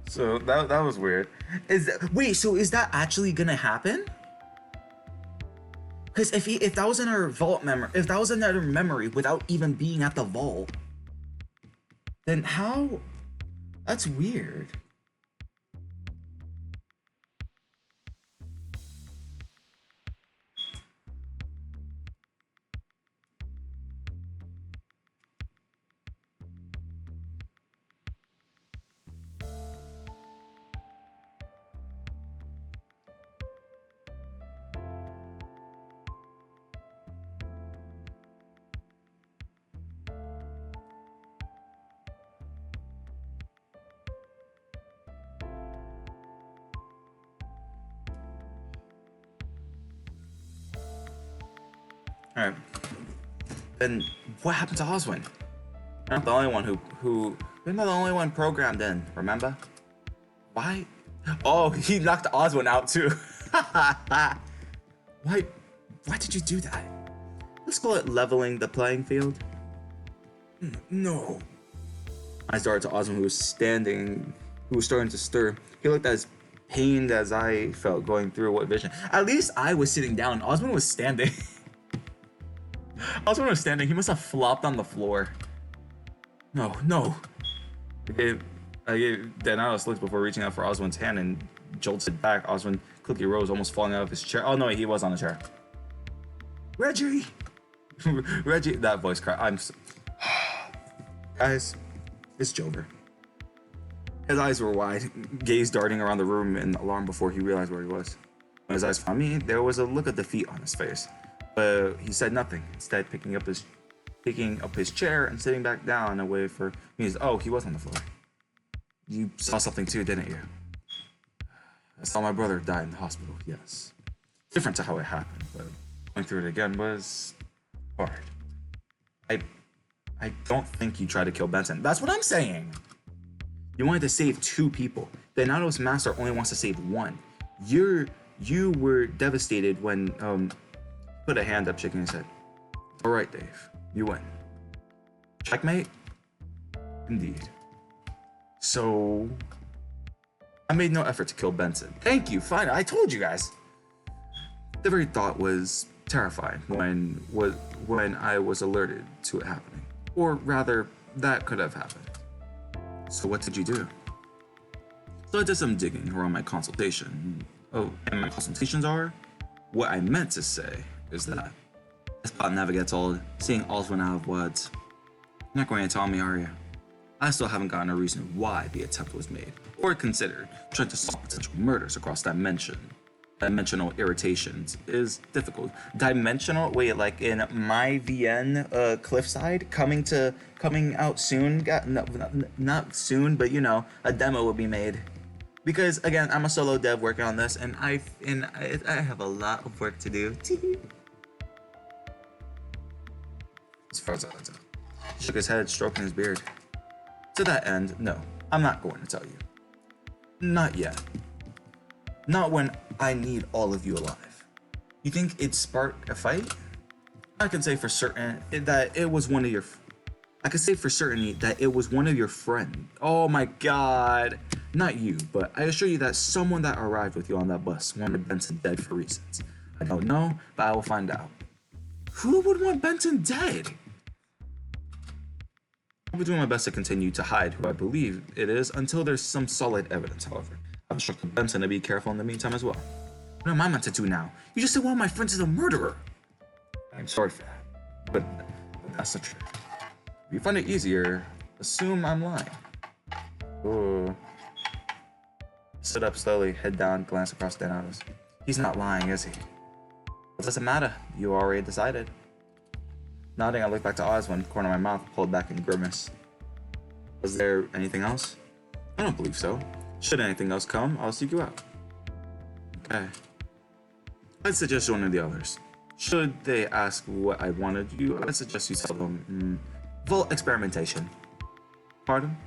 So that was weird. Wait, so is that actually gonna happen? Because if that was in our vault memory, if that was another memory without even being at the vault, then how? That's weird. Alright. Then what happened to Oswin? You're not the only one you're not the only one programmed in, remember? Why? Oh, he knocked Oswin out too. Why did you do that? Let's call it leveling the playing field. No. I started to Oswin, who was starting to stir. He looked as pained as I felt going through what vision. At least I was sitting down. Oswin was standing. Oswin was standing. He must have flopped on the floor. No. I gave Thanatos looks before reaching out for Oswin's hand and jolted back. Oswin quickly rose, almost falling out of his chair. Oh no, he was on a chair. Reggie! Reggie, that voice crack. Guys, it's Jover. His eyes were wide, gaze darting around the room in alarm before he realized where he was. When his eyes found me, there was a look of defeat on his face. But he said nothing, instead picking up his chair and sitting back down away for me. Oh, he was on the floor. You saw something too, didn't you? I saw my brother die in the hospital, yes. Different to how it happened, but going through it again was hard. I don't think you tried to kill Benson. That's what I'm saying. You wanted to save 2 people. The Thanatos Master only wants to save 1. You were devastated when put a hand up, shaking his head. All right, Dave, you win. Checkmate? Indeed. So, I made no effort to kill Benson. Thank you, fine, I told you guys. The very thought was terrifying when I was alerted to it happening. Or rather, that could have happened. So what did you do? So I did some digging around my consultation. Oh, and my consultations are? What I meant to say is that this plot never gets old, seeing all's run out of words. You're not going to tell me, are you? I still haven't gotten a reason why the attempt was made, or considered. Trying to solve potential murders across dimensional irritations is difficult. Dimensional? Wait, like in my VN Cliffside coming out soon? Not soon, but you know, a demo will be made. Because again, I'm a solo dev working on this, and I have a lot of work to do. As far as I can tell. He shook his head, stroking his beard. To that end, no, I'm not going to tell you. Not yet. Not when I need all of you alive. You think it'd spark a fight? I can say for certain that it was one of your. I can say for certainty that it was one of your friends. Oh my God. Not you, but I assure you that someone that arrived with you on that bus wanted Benson dead for reasons. I don't know, but I will find out. Who would want Benson dead? I'll be doing my best to continue to hide who I believe it is until there's some solid evidence, however. I've instructed Benson to be careful in the meantime as well. What am I meant to do now? You just said one of my friends is a murderer. I'm sorry for that, but that's the truth. If you find it easier, assume I'm lying. Ooh. Stood up slowly, head down, glance across the Donatos. He's not lying, is he? What does it matter? You already decided. Nodding, I looked back to Oswin, the corner of my mouth pulled back in grimace. Was there anything else? I don't believe so. Should anything else come, I'll seek you out. Okay. I'd suggest one of the others. Should they ask what I wanted you, I'd suggest you tell them, Volt experimentation. Pardon?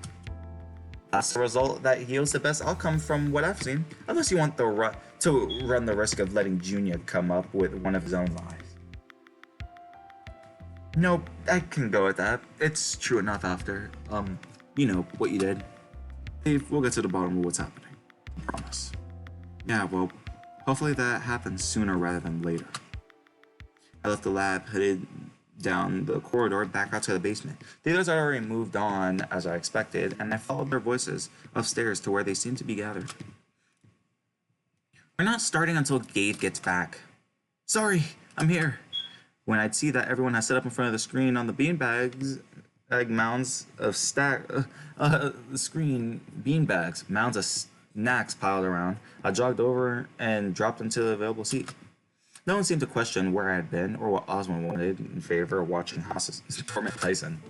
That's the result that yields the best outcome from what I've seen. Unless you want to run the risk of letting Junior come up with one of his own lies. Nope, I can go with that. It's true enough after, you know, what you did. Dave, we'll get to the bottom of what's happening. I promise. Yeah, well, hopefully that happens sooner rather than later. I left the lab, headed down the corridor back out to the basement. The others had already moved on as I expected, and I followed their voices upstairs to where they seemed to be gathered. We're not starting until Gabe gets back. Sorry, I'm here. When I'd see that everyone has set up in front of the screen on the beanbags, like mounds of mounds of snacks piled around, I jogged over and dropped into the available seat. No one seemed to question where I had been or what Osmond wanted in favor of watching Haas's torment Tyson.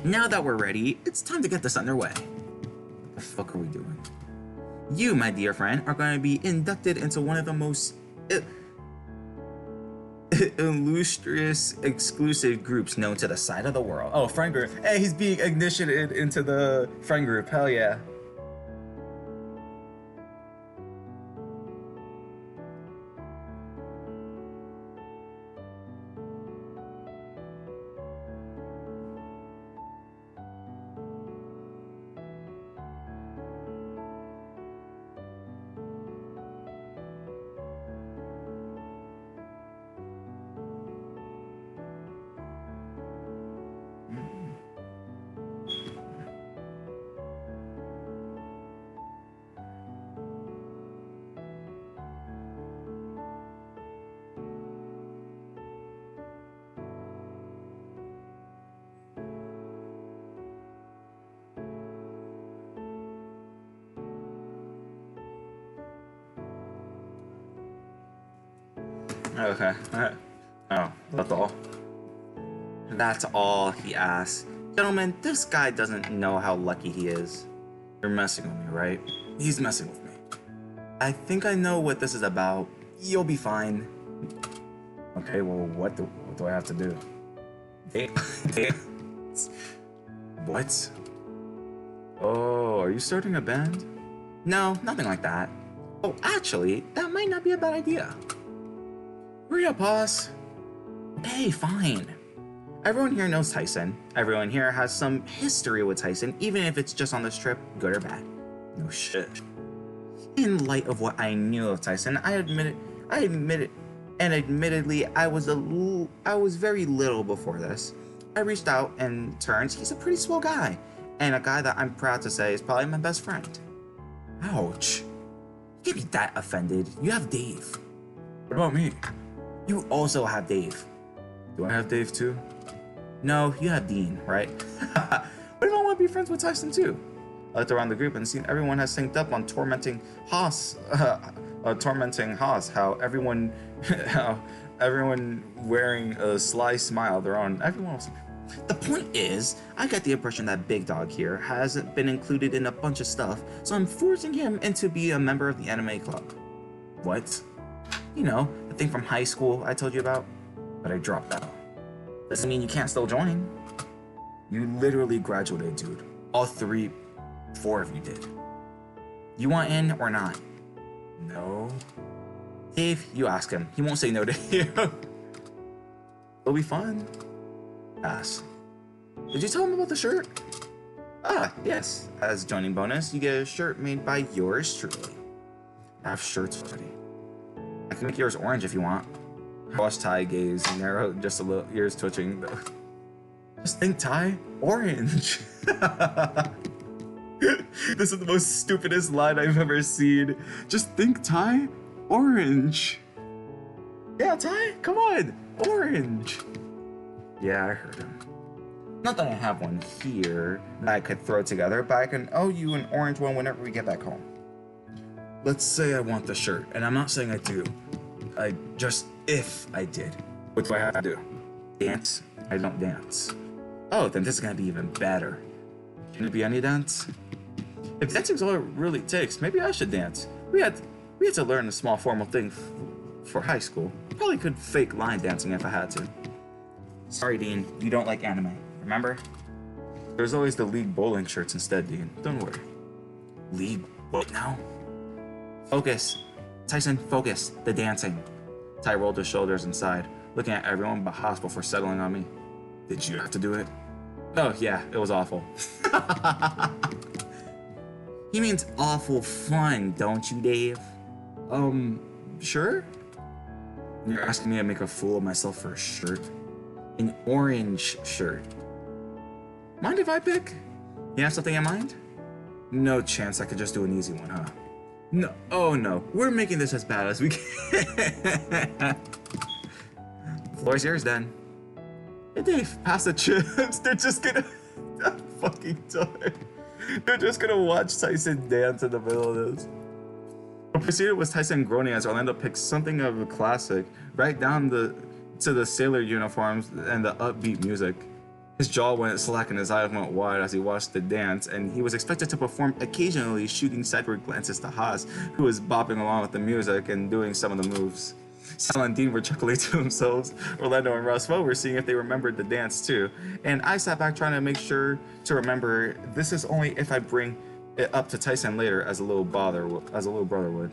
Now that we're ready, it's time to get this underway. What the fuck are we doing? You, my dear friend, are going to be inducted into one of the most illustrious exclusive groups known to the side of the world. Oh, friend group. Hey, he's being initiated into the friend group. Hell yeah. Okay. Oh, that's all. That's all he asked. Gentlemen, this guy doesn't know how lucky he is. You're messing with me, right? He's messing with me. I think I know what this is about. You'll be fine. Okay, well, what do I have to do? What? Oh, are you starting a band? No, nothing like that. Oh, actually, that might not be a bad idea. Hurry up, boss. Okay, fine. Everyone here knows Tyson. Everyone here has some history with Tyson, even if it's just on this trip, good or bad. No shit. In light of what I knew of Tyson, admittedly, I was very little before this. I reached out, and turns, he's a pretty swell guy, and a guy that I'm proud to say is probably my best friend. Ouch. You can't be that offended. You have Dave. What about me? You also have Dave. Do I have Dave too? No, you have Dean, right? What if I want to be friends with Tyson too? I looked around the group and seen everyone has synced up on tormenting Haas. How everyone wearing a sly smile of their own. Everyone else. The point is, I got the impression that Big Dog here hasn't been included in a bunch of stuff, so I'm forcing him into be a member of the anime club. What? You know, the thing from high school I told you about? But I dropped out. Doesn't mean you can't still join. You literally graduated, dude. All 4 of you did. You want in or not? No. Dave, you ask him. He won't say no to you. It'll be fun. Pass. Did you tell him about the shirt? Ah, yes. As joining bonus, you get a shirt made by yours truly. I have shirts already. I can make yours orange if you want. Watch Ty gaze narrowed just a little, ears twitching. Just think, Ty, orange. This is the most stupidest line I've ever seen. Just think, Ty, orange. Yeah, Ty, come on, orange. Yeah, I heard him. Not that I have one here that I could throw together, but I can owe you an orange one whenever we get back home. Let's say I want the shirt, and I'm not saying I do. If I did. What do I have to do? Dance? I don't dance. Oh, then this is gonna be even better. Can it be any dance? If dancing's all it really takes, maybe I should dance. We had to learn a small formal thing for high school. Probably could fake line dancing if I had to. Sorry, Dean, you don't like anime, remember? There's always the League bowling shirts instead, Dean. Don't worry. League what now? Focus. Tyson, focus. The dancing. Ty rolled his shoulders and sighed, looking at everyone but Haas before settling on me. Did you have to do it? Oh, yeah, it was awful. He means awful fun, don't you, Dave? Sure? You're asking me to make a fool of myself for a shirt? An orange shirt. Mind if I pick? You have something in mind? No chance I could just do an easy one, huh? No, oh no, we're making this as bad as we can. The floor's yours then. Hey Dave, pass the chips. They're just gonna... I'm fucking tired. They're just gonna watch Tyson dance in the middle of this. What preceded was Tyson groaning as Orlando picked something of a classic, right down to the sailor uniforms and the upbeat music. His jaw went slack and his eyes went wide as he watched the dance, and he was expected to perform, occasionally shooting sideward glances to Haas, who was bopping along with the music and doing some of the moves. Sal and Dean were chuckling to themselves. Orlando and Roswell were seeing if they remembered the dance too, and I sat back trying to make sure to remember. This is only if I bring it up to Tyson later, as a little brother would.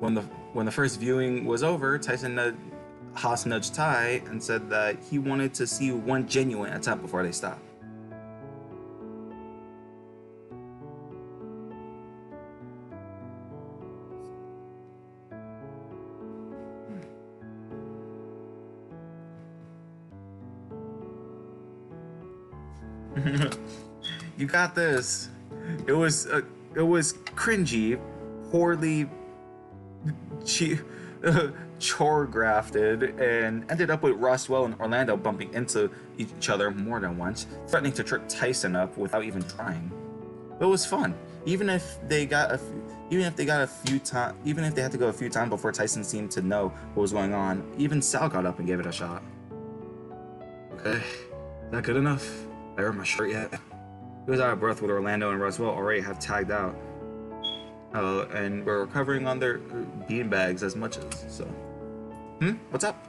When the first viewing was over, Haas nudged Ty and said that he wanted to see one genuine attempt before they stopped. You got this. It was cringy, poorly choreographed, and ended up with Roswell and Orlando bumping into each other more than once, threatening to trip Tyson up without even trying. But it was fun, even if they had to go a few times before Tyson seemed to know what was going on. Even Sal got up and gave it a shot. Okay, is that good enough? I earned my shirt yet? He was out of breath with Orlando and Roswell already have tagged out. And we're recovering on their beanbags as much as so. What's up?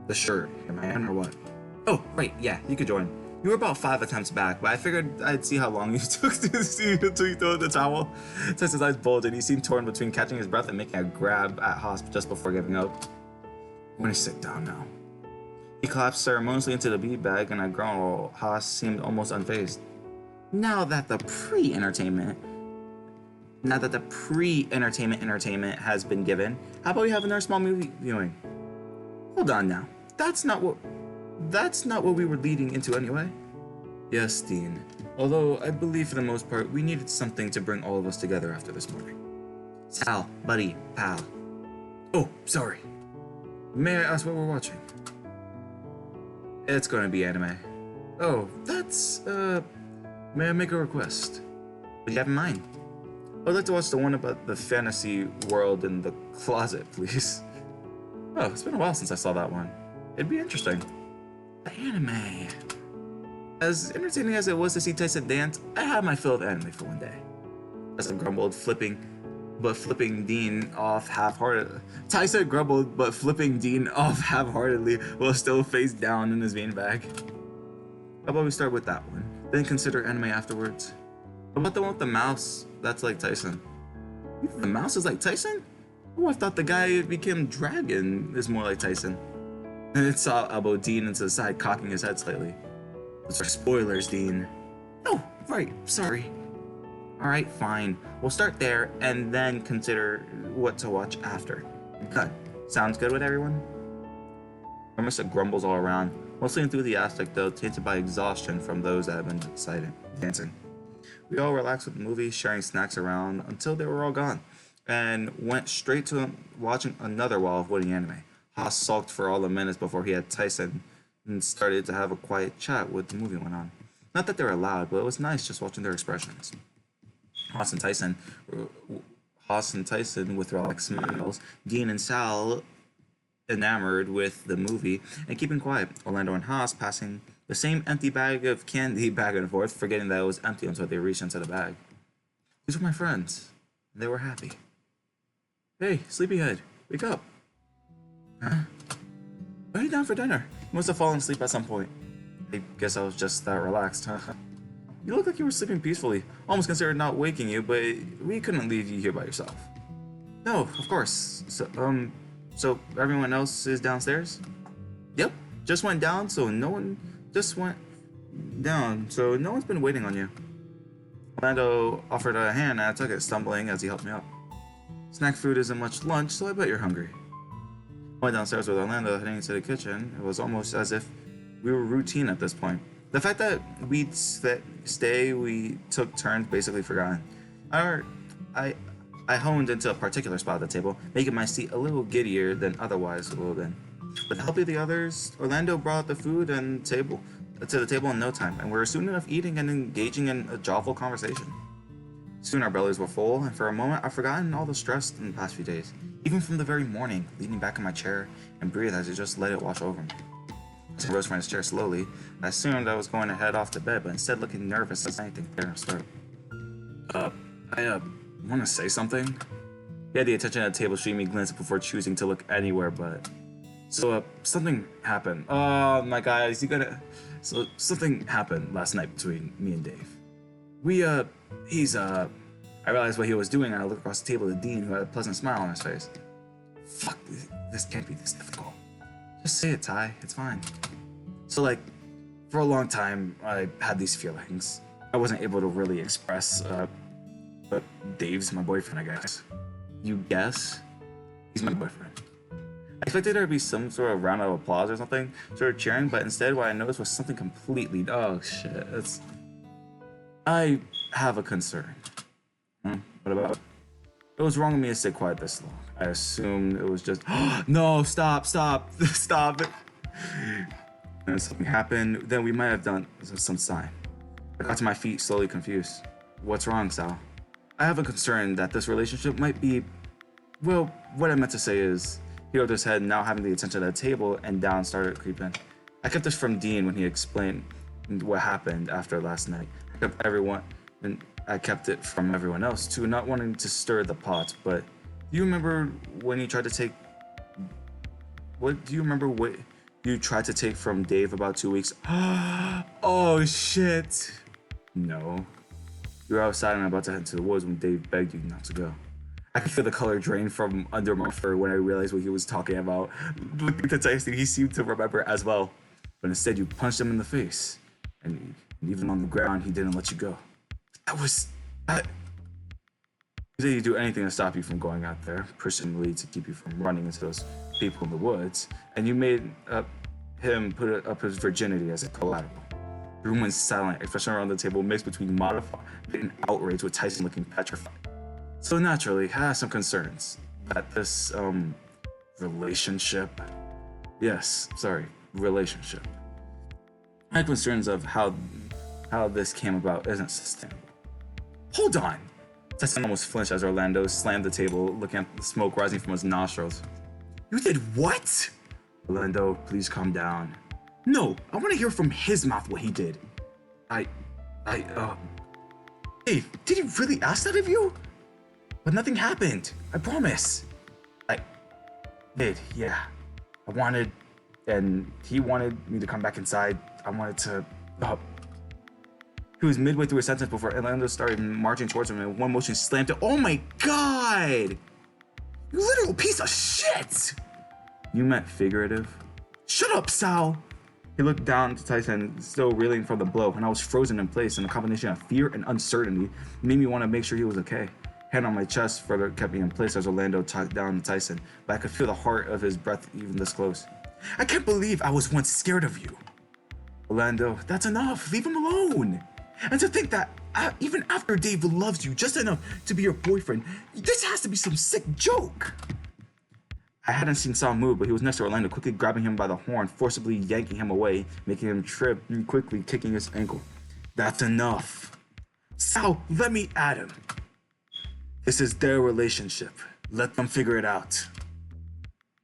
The shirt. Am I in or what? Oh, right, yeah, you could join. You were about 5 attempts back, but I figured I'd see how long you took to see until you throw the towel. Tyson's eyes bulged and he seemed torn between catching his breath and making a grab at Hosp just before giving up. I'm gonna sit down now. He collapsed ceremoniously into the beanbag, and I groaned while Haas seemed almost unfazed. Now that the pre-entertainment entertainment has been given, how about we have another small movie viewing? Hold on now. That's not what we were leading into anyway. Yes, Dean. Although I believe for the most part we needed something to bring all of us together after this morning. Sal, buddy, pal. Oh, sorry. May I ask what we're watching? It's gonna be anime. Oh, that's, may I make a request? What do you have in mind? I'd like to watch the one about the fantasy world in the closet, please. Oh, it's been a while since I saw that one. It'd be interesting. The anime. As entertaining as it was to see Tyson dance, I had my fill of anime for one day. Tyson grumbled, flipping Dean off half-heartedly. Tyson grumbled, but flipping Dean off half-heartedly while still face down in his beanbag. How about we start with that one, then consider anime afterwards? What about the one with the mouse that's like Tyson? The mouse is like Tyson? Oh, I thought the guy who became dragon is more like Tyson. And it saw elbow Dean into the side, cocking his head slightly. Those are spoilers, Dean. Oh, right, sorry. Alright, fine. We'll start there and then consider what to watch after. Good. Sounds good with everyone? Marissa grumbles all around, mostly enthusiastic though, tainted by exhaustion from those that have been dancing. We all relaxed with the movie, sharing snacks around until they were all gone, and went straight to watching another wall of wooden anime. Haas sulked for all the minutes before he had Tyson and started to have a quiet chat with the movie went on. Not that they were loud, but it was nice just watching their expressions. Haas and Tyson with relaxed smiles, Dean and Sal enamored with the movie and keeping quiet. Orlando and Haas passing the same empty bag of candy back and forth, forgetting that it was empty until they reached into the bag. These were my friends, and they were happy. Hey, sleepyhead, wake up. Huh? Why are you down for dinner? You must have fallen asleep at some point. I guess I was just that relaxed, huh? You look like you were sleeping peacefully. Almost considered not waking you, but we couldn't leave you here by yourself. No, of course. So everyone else is downstairs? Yep, just went down, so no one's been waiting on you. Orlando offered a hand and I took it, stumbling as he helped me up. Snack food isn't much lunch, so I bet you're hungry. I went downstairs with Orlando, heading into the kitchen. It was almost as if we were routine at this point. The fact that we took turns basically forgotten. I honed into a particular spot at the table, making my seat a little giddier than otherwise would have been. With the help of the others, Orlando brought the food to the table in no time, and we were soon enough eating and engaging in a joyful conversation. Soon our bellies were full, and for a moment I'd forgotten all the stress in the past few days, even from the very morning, leaning back in my chair and breathe as I just let it wash over me. I rose from his chair slowly. I assumed I was going to head off to bed, but instead looking nervous as anything there to start. I want to say something? He had the attention at the table, shooting me glances before choosing to look anywhere but... So, something happened. Oh, my God, is he gonna... So, something happened last night between me and Dave. I realized what he was doing and I looked across the table to Dean, who had a pleasant smile on his face. Fuck, this can't be this difficult. Just say it, Ty, it's fine. So, for a long time, I had these feelings. I wasn't able to really express, but Dave's my boyfriend, I guess. You guess? He's my boyfriend. I expected there to be some sort of round of applause or something, sort of cheering, but instead what I noticed was something completely... Oh, shit. I have a concern. What about it? It was wrong of me to stay quiet this long. I assumed it was just... No, stop. Stop it. And something happened, then we might have done some sign. I got to my feet, slowly confused. What's wrong, Sal? I have a concern that this relationship might be... Well, what I meant to say is... He rolled his head, now having the attention at the table, and down started creeping. I kept this from Dean when he explained what happened after last night. I kept it from everyone else too, not wanting to stir the pot, but do you remember when you tried to take... What do you remember what you tried to take from Dave about 2 weeks? Oh, shit. No. You were outside and about to head to the woods when Dave begged you not to go. I could feel the color drain from under my fur when I realized what he was talking about. Looking at Tyson, he seemed to remember as well. But instead, you punched him in the face. And even on the ground, he didn't let you go. That. He said he'd do anything to stop you from going out there, presumably to keep you from running into those people in the woods. And you made him put up his virginity as a collateral. The room went silent, expression around the table mixed between modified and outrage with Tyson looking petrified. So naturally, I had some concerns that this, relationship. Yes, sorry, relationship. I had concerns of how this came about isn't sustainable. Hold on! Tyson almost flinched as Orlando slammed the table, looking at the smoke rising from his nostrils. You did what? Orlando, please calm down. No, I want to hear from his mouth what he did. Hey, did he really ask that of you? But nothing happened, I promise. I did, yeah. And he wanted me to come back inside. I wanted to, He was midway through a sentence before Orlando started marching towards him and in one motion slammed it. Oh my god! You literal piece of shit! You meant figurative? Shut up, Sal! He looked down to Tyson, still reeling from the blow, and I was frozen in place, and a combination of fear and uncertainty made me want to make sure he was okay. Hand on my chest further kept me in place as Orlando talked down to Tyson, but I could feel the heart of his breath even this close. I can't believe I was once scared of you. Orlando, that's enough. Leave him alone. And to think that even after Dave loves you just enough to be your boyfriend, this has to be some sick joke. I hadn't seen Sal move, but he was next to Orlando, quickly grabbing him by the horn, forcibly yanking him away, making him trip, and quickly kicking his ankle. That's enough. Sal, let me at him. This is their relationship. Let them figure it out.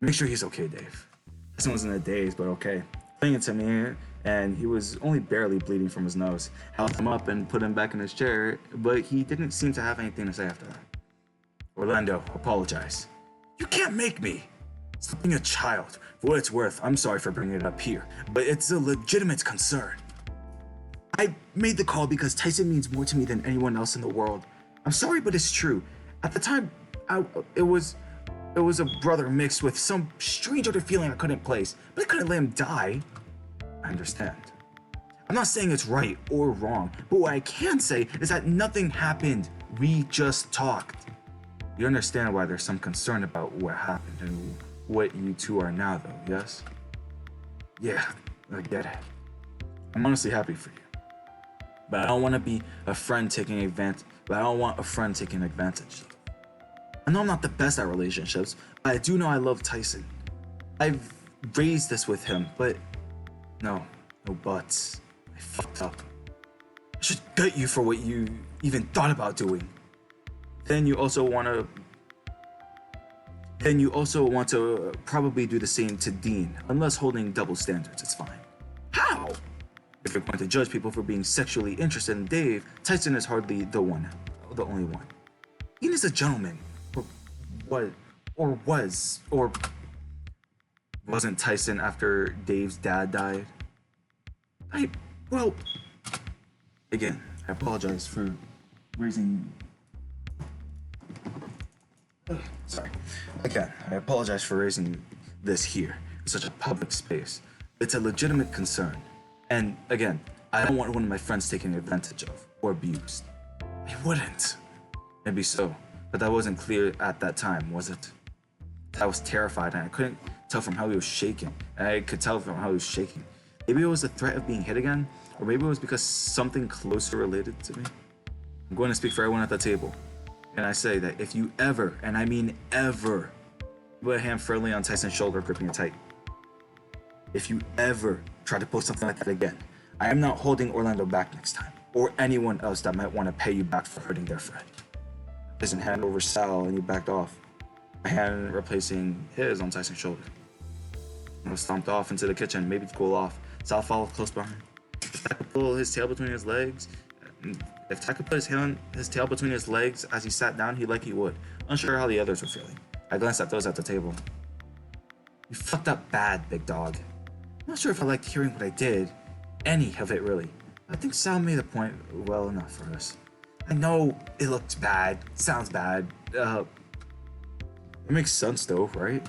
Make sure he's okay, Dave. This was in a daze, but okay. Clinging to me, and he was only barely bleeding from his nose. Held him up and put him back in his chair, but he didn't seem to have anything to say after that. Orlando, apologize. You can't make me. Stop being a child. For what it's worth, I'm sorry for bringing it up here, but it's a legitimate concern. I made the call because Tyson means more to me than anyone else in the world. I'm sorry, but it's true. At the time, it was a brother mixed with some strange other feeling I couldn't place, but I couldn't let him die. I understand. I'm not saying it's right or wrong, but what I can say is that nothing happened. We just talked. You understand why there's some concern about what happened and what you two are now, though, yes? Yeah, I get it. I'm honestly happy for you. But I don't want to be a friend taking advantage. But I don't want a friend taking advantage. I know I'm not the best at relationships, but I do know I love Tyson. I've raised this with him, but no buts. I fucked up. I should gut you for what you even thought about doing. Then you also want to probably do the same to Dean, unless holding double standards is fine. How? If you're going to judge people for being sexually interested in Dave, Tyson is hardly the only one. Dean is a gentleman. Or wasn't Tyson after Dave's dad died? Again, I apologize for raising... I apologize for raising this here in such a public space. It's a legitimate concern. And again, I don't want one of my friends taken advantage of or abused. I wouldn't. Maybe so, but that wasn't clear at that time, was it? I was terrified and I couldn't tell from how he was shaking. I could tell from how he was shaking. Maybe it was the threat of being hit again, or maybe it was because something closer related to me. I'm going to speak for everyone at the table. And I say that if you ever, and I mean ever, put a hand firmly on Tyson's shoulder, gripping it tight. If you ever try to pull something like that again, I am not holding Orlando back next time, or anyone else that might want to pay you back for hurting their friend. Tyson handed over Sal and he backed off, my hand replacing his on Tyson's shoulder. I stomped off into the kitchen, maybe to cool off. Sal followed close behind. If I could pull his tail between his legs, If Ty could put his tail between his legs as he sat down, he likely would. Unsure how the others were feeling. I glanced at those at the table. You fucked up bad, big dog. I'm not sure if I liked hearing what I did. Any of it, really. I think Sal made the point well enough for us. I know it looks bad, sounds bad, It makes sense though, right?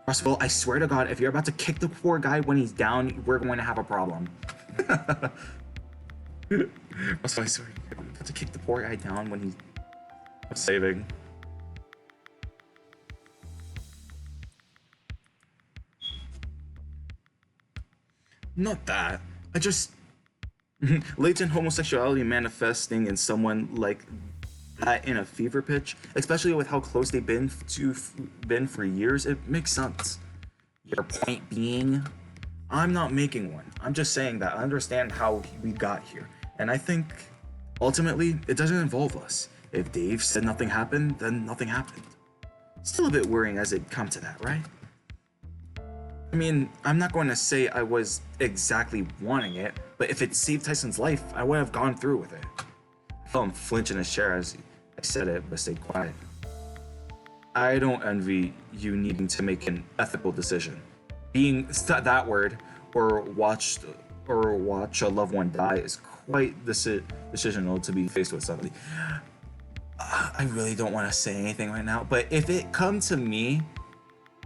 Russell, I swear to God, if you're about to kick the poor guy when he's down, we're going to have a problem. Russell, I swear, you're about to kick the poor guy down when he's saving. Not that. I just latent homosexuality manifesting in someone like that in a fever pitch, especially with how close they've been for years, it makes sense. Your point being, I'm not making one. I'm just saying that I understand how we got here, and I think ultimately it doesn't involve us. If Dave said nothing happened, then nothing happened. Still a bit worrying as it come to that, right? I mean, I'm not going to say I was exactly wanting it, but if it saved Tyson's life, I would have gone through with it. I felt him flinch in his chair as I said it, but stayed quiet. I don't envy you needing to make an ethical decision. Being that word, or watch a loved one die is quite decisional to be faced with somebody. I really don't want to say anything right now, but if it come to me,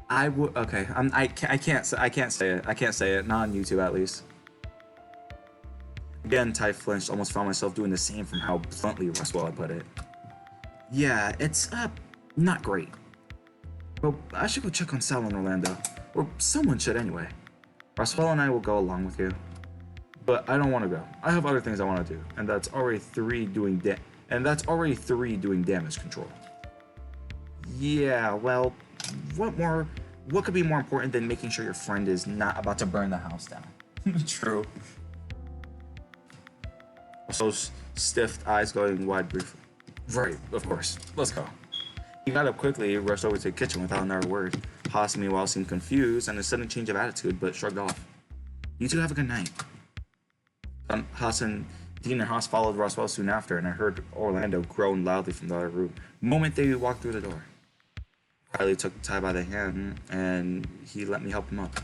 I would. Okay, I can't say it. I can't say it. Not on YouTube, at least. Again, Ty flinched. Almost found myself doing the same from how bluntly Roswell had put it. Yeah, it's not great. Well, I should go check on Sal and Orlando, or someone should anyway. Roswell and I will go along with you, but I don't want to go. I have other things I want to do, and that's already three doing damage control. Yeah, well, what could be more important than making sure your friend is not about to burn the house down? True. So stiff eyes going wide briefly. Right, of course. Let's go. He got up quickly, rushed over to the kitchen without another word. Haas, meanwhile, seemed confused and a sudden change of attitude, but shrugged off. You two have a good night. Dean and Haas followed Roswell soon after, and I heard Orlando groan loudly from the other room. The moment they walked through the door. Riley took Ty by the hand, and he let me help him up.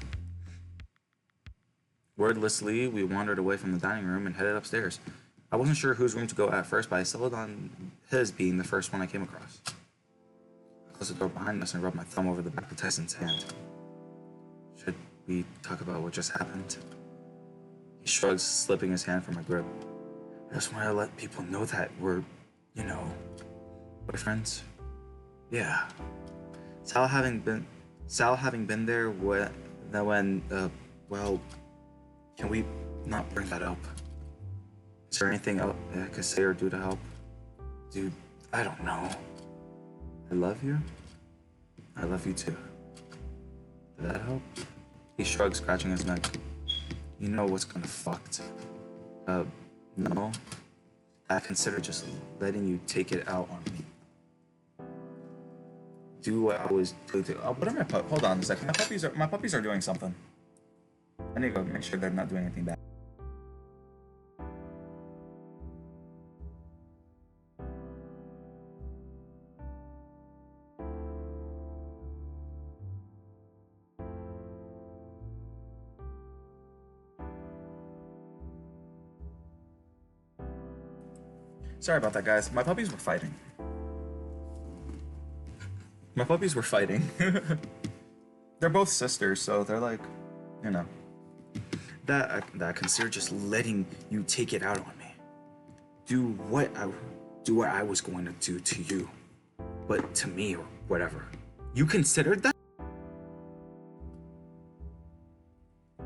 Wordlessly, we wandered away from the dining room and headed upstairs. I wasn't sure whose room to go at first, but I settled on his being the first one I came across. I closed the door behind us and rubbed my thumb over the back of Tyson's hand. Should we talk about what just happened? He shrugged, slipping his hand from my grip. I just want to let people know that we're, boyfriends. Yeah. Sal having been there can we not bring that up? Is there anything else I could say or do to help? Dude, I don't know. I love you. I love you too. Did that help? He shrugged, scratching his neck. You know what's gonna fucked. No. I consider just letting you take it out on me. Do what I was doing. What are my puppies? Hold on a second. My puppies are doing something. I need to go make sure they're not doing anything bad. Sorry about that, guys. My puppies were fighting. They're both sisters, so they're like, that I consider just letting you take it out on me. Do what I was going to do to you, but to me or whatever. You considered that? I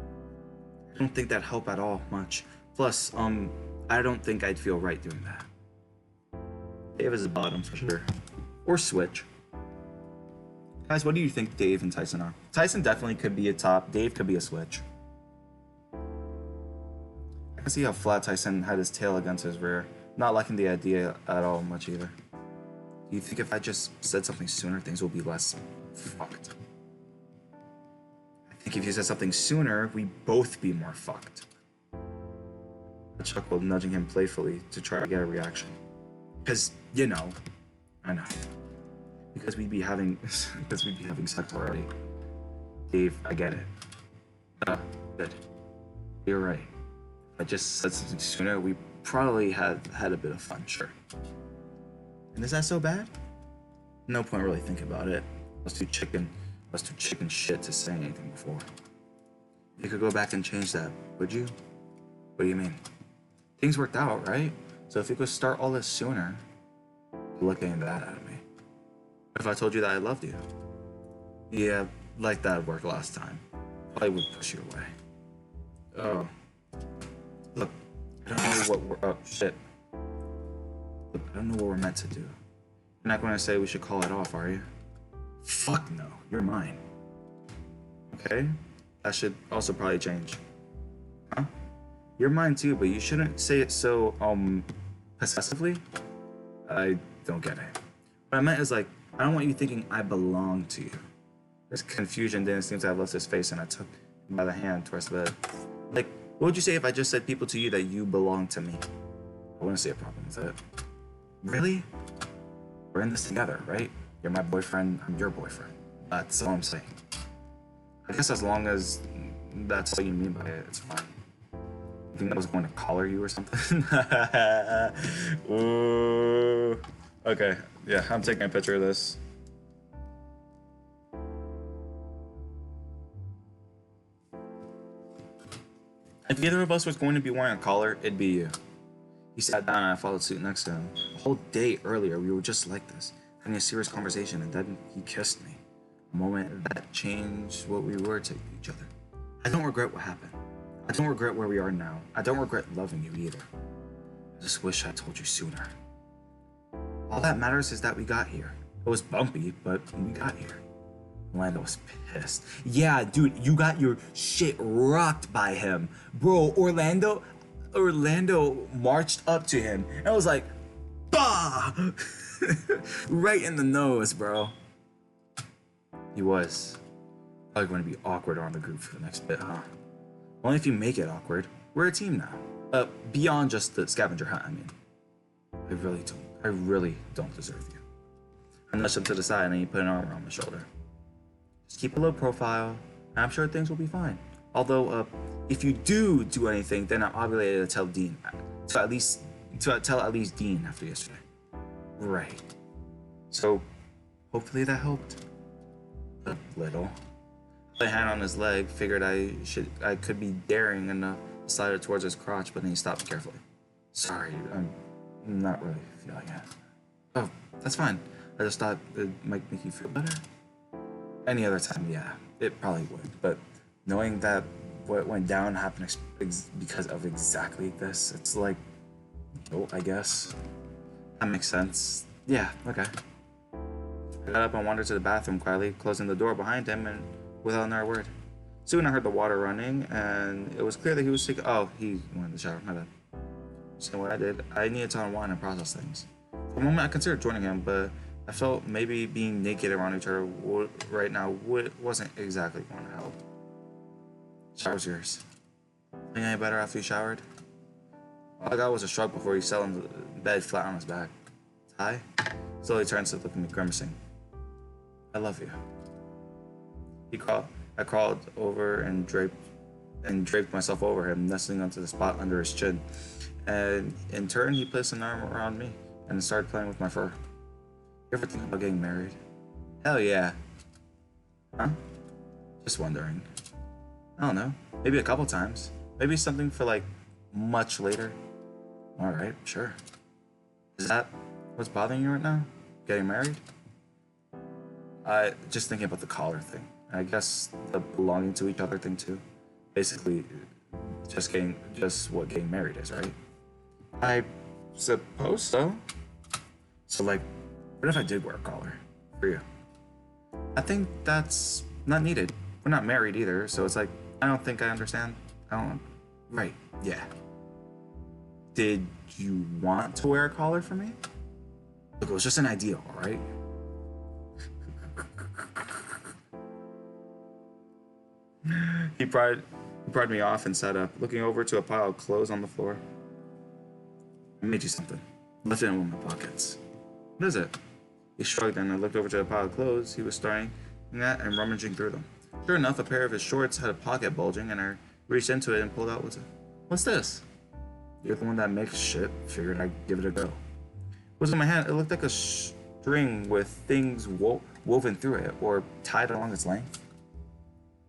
don't think that'd help at all much. Plus, I don't think I'd feel right doing that. Dave is a bottom for sure. Or switch. Guys, what do you think Dave and Tyson are? Tyson definitely could be a top. Dave could be a switch. I can see how flat Tyson had his tail against his rear. Not liking the idea at all much either. Do you think if I just said something sooner, things will be less fucked? I think if you said something sooner, we'd both be more fucked. I chuckled, nudging him playfully to try to get a reaction. Because, I know. Because we'd be having sex already. Dave, I get it. Good. You're right. If I just said something sooner, we probably had a bit of fun, sure. And is that so bad? No point really thinking about it. I was too chicken shit to say anything before. You could go back and change that, would you? What do you mean? Things worked out, right? So if you could start all this sooner, look getting that out of me. If I told you that I loved you? Yeah, like that worked last time. Probably would push you away. Oh. Look, I don't know what we're... Oh, shit. Look, I don't know what we're meant to do. You're not going to say we should call it off, are you? Fuck no. You're mine. Okay? That should also probably change. Huh? You're mine too, but you shouldn't say it so, possessively. I don't get it. What I meant is, like, I don't want you thinking I belong to you. This confusion didn't seem to have left his face, and I took him by the hand towards the bed. Like, what would you say if I just said people to you that you belong to me? I wouldn't see a problem with it. Really? We're in this together, right? You're my boyfriend, I'm your boyfriend. That's all I'm saying. I guess as long as that's all you mean by it, it's fine. You think I was going to collar you or something? Ooh. Okay, yeah, I'm taking a picture of this. If either of us was going to be wearing a collar, it'd be you. He sat down and I followed suit next to him. A whole day earlier, we were just like this, having a serious conversation, and then he kissed me. A moment that changed what we were to each other. I don't regret what happened. I don't regret where we are now. I don't regret loving you either. I just wish I told you sooner. All that matters is that we got here. It was bumpy, but we got here. Orlando was pissed. Yeah, dude, you got your shit rocked by him. Bro, Orlando marched up to him and was like, bah! Right in the nose, bro. He was. Probably going to be awkward on the group for the next bit, huh? Only if you make it awkward. We're a team now. Beyond just the scavenger hunt, I mean. I really don't deserve you. I nudged him to the side and he put an arm around my shoulder. Just keep a low profile, and I'm sure things will be fine. Although, if you do anything, then I'm obligated to tell Dean. To tell at least Dean after yesterday. Right. So, hopefully that helped. A little. I put a hand on his leg, figured I could be daring enough to slide it towards his crotch, but then he stopped carefully. Sorry, I'm not really feeling it. Oh, that's fine. I just thought it might make you feel better. Any other time, yeah, it probably would. But knowing that what went down happened because of exactly this, it's like, oh, I guess. That makes sense. Yeah, okay. I got up and wandered to the bathroom quietly, closing the door behind him and without another word. Soon I heard the water running, and it was clear that he was sick. Oh, he went in the shower, my bad. So what I did, I needed to unwind and process things. For a moment I considered joining him, but I felt maybe being naked around each other right now wasn't exactly going to help. Shower's yours. Feeling any better after you showered? All I got was a shrug before he settled in the bed flat on his back. Hi? Slowly turns to look at me, grimacing. I love you. I crawled over and draped myself over him, nestling onto the spot under his chin. And in turn, he placed an arm around me and started playing with my fur. You ever think about getting married? Hell yeah. Huh? Just wondering. I don't know. Maybe a couple times. Maybe something for like much later. Alright, sure. Is that what's bothering you right now? Getting married? Just thinking about the collar thing. I guess the belonging to each other thing too. Basically, just what getting married is, right? I suppose so. So like, what if I did wear a collar for you? I think that's not needed. We're not married either, so it's like, I don't think I understand. Right, yeah. Did you want to wear a collar for me? Look, it was just an idea, alright? He pried me off and sat up, looking over to a pile of clothes on the floor. I made you something. Left it in one of my pockets. What is it? He shrugged and I looked over to a pile of clothes he was staring at and rummaging through them. Sure enough, a pair of his shorts had a pocket bulging and I reached into it and pulled out what's this? You're the one that makes shit. Figured I'd give it a go. It was in my hand. It looked like a string with things woven through it or tied along its length.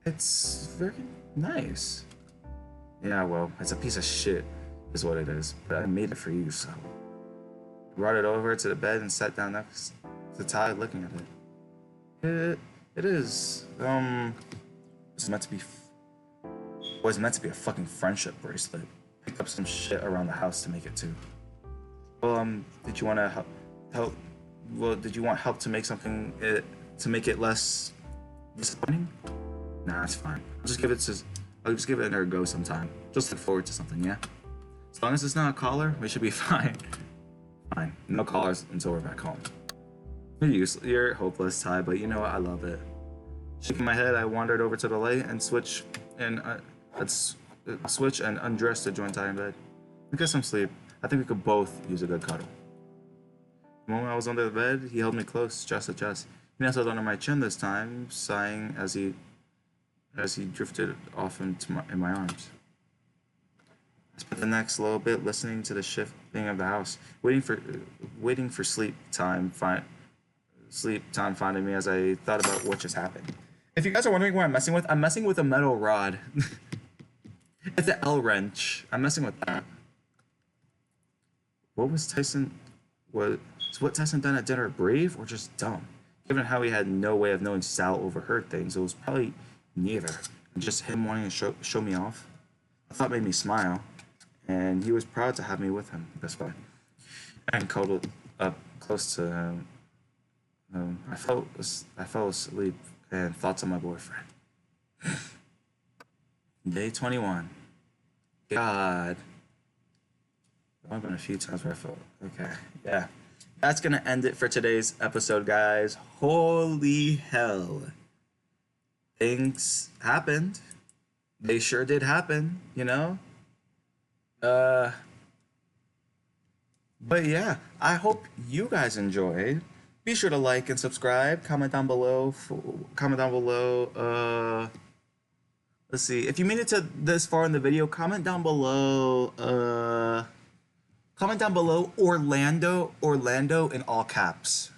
It's very nice. Yeah, well, it's a piece of shit, is what it is. But I made it for you, so. Brought it over to the bed and sat down next to Ty, looking at it. It is. It's meant to be. Was meant to be a fucking friendship bracelet. Picked up some shit around the house to make it too. Well, did you want to help? Well, did you want help to make something to make it less disappointing? Nah, it's fine. I'll just give it another go sometime. Just look forward to something, yeah. As long as it's not a collar, we should be fine. Fine. No collars until we're back home. You're hopeless, Ty, but you know what? I love it. Shaking my head, I wandered over to the light and switch and undress to join Ty in bed. We got some sleep. I think we could both use a good cuddle. The moment I was under the bed, he held me close, chest to chest. He nestled under my chin this time, sighing as he drifted off in my arms. I spent the next little bit listening to the shifting of the house, waiting for sleep time finding me as I thought about what just happened. If you guys are wondering what I'm messing with a metal rod. It's an L wrench. I'm messing with that. Was what Tyson done at dinner brave or just dumb? Given how he had no way of knowing Sal overheard things, it was probably neither. And just him wanting to show me off. I thought made me smile, and he was proud to have me with him this way. And cuddled up close to him. I fell asleep and thoughts of my boyfriend. Day 21. God. There have been a few times where I felt okay. Yeah. That's gonna end it for today's episode, guys. Holy hell. Things happened. They sure did happen, you know? But yeah, I hope you guys enjoyed. Be sure to like and subscribe. Comment down below. Let's see. If you made it to this far in the video, comment down below. Comment down below Orlando in all caps.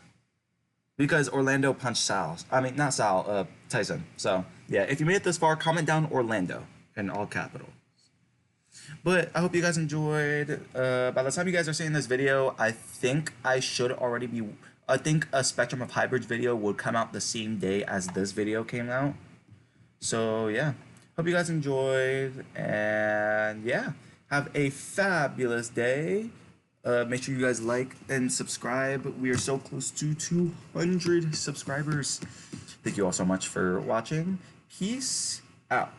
Because Orlando punched Sal. I mean, not Sal, Tyson. So, yeah, if you made it this far, comment down Orlando in all capitals. But I hope you guys enjoyed. By the time you guys are seeing this video, I think I should already be... I think a Spectrum of Hybrids video would come out the same day as this video came out. So, yeah. Hope you guys enjoyed. And, yeah. Have a fabulous day. Make sure you guys like and subscribe. We are so close to 200 subscribers. Thank you all so much for watching. Peace out.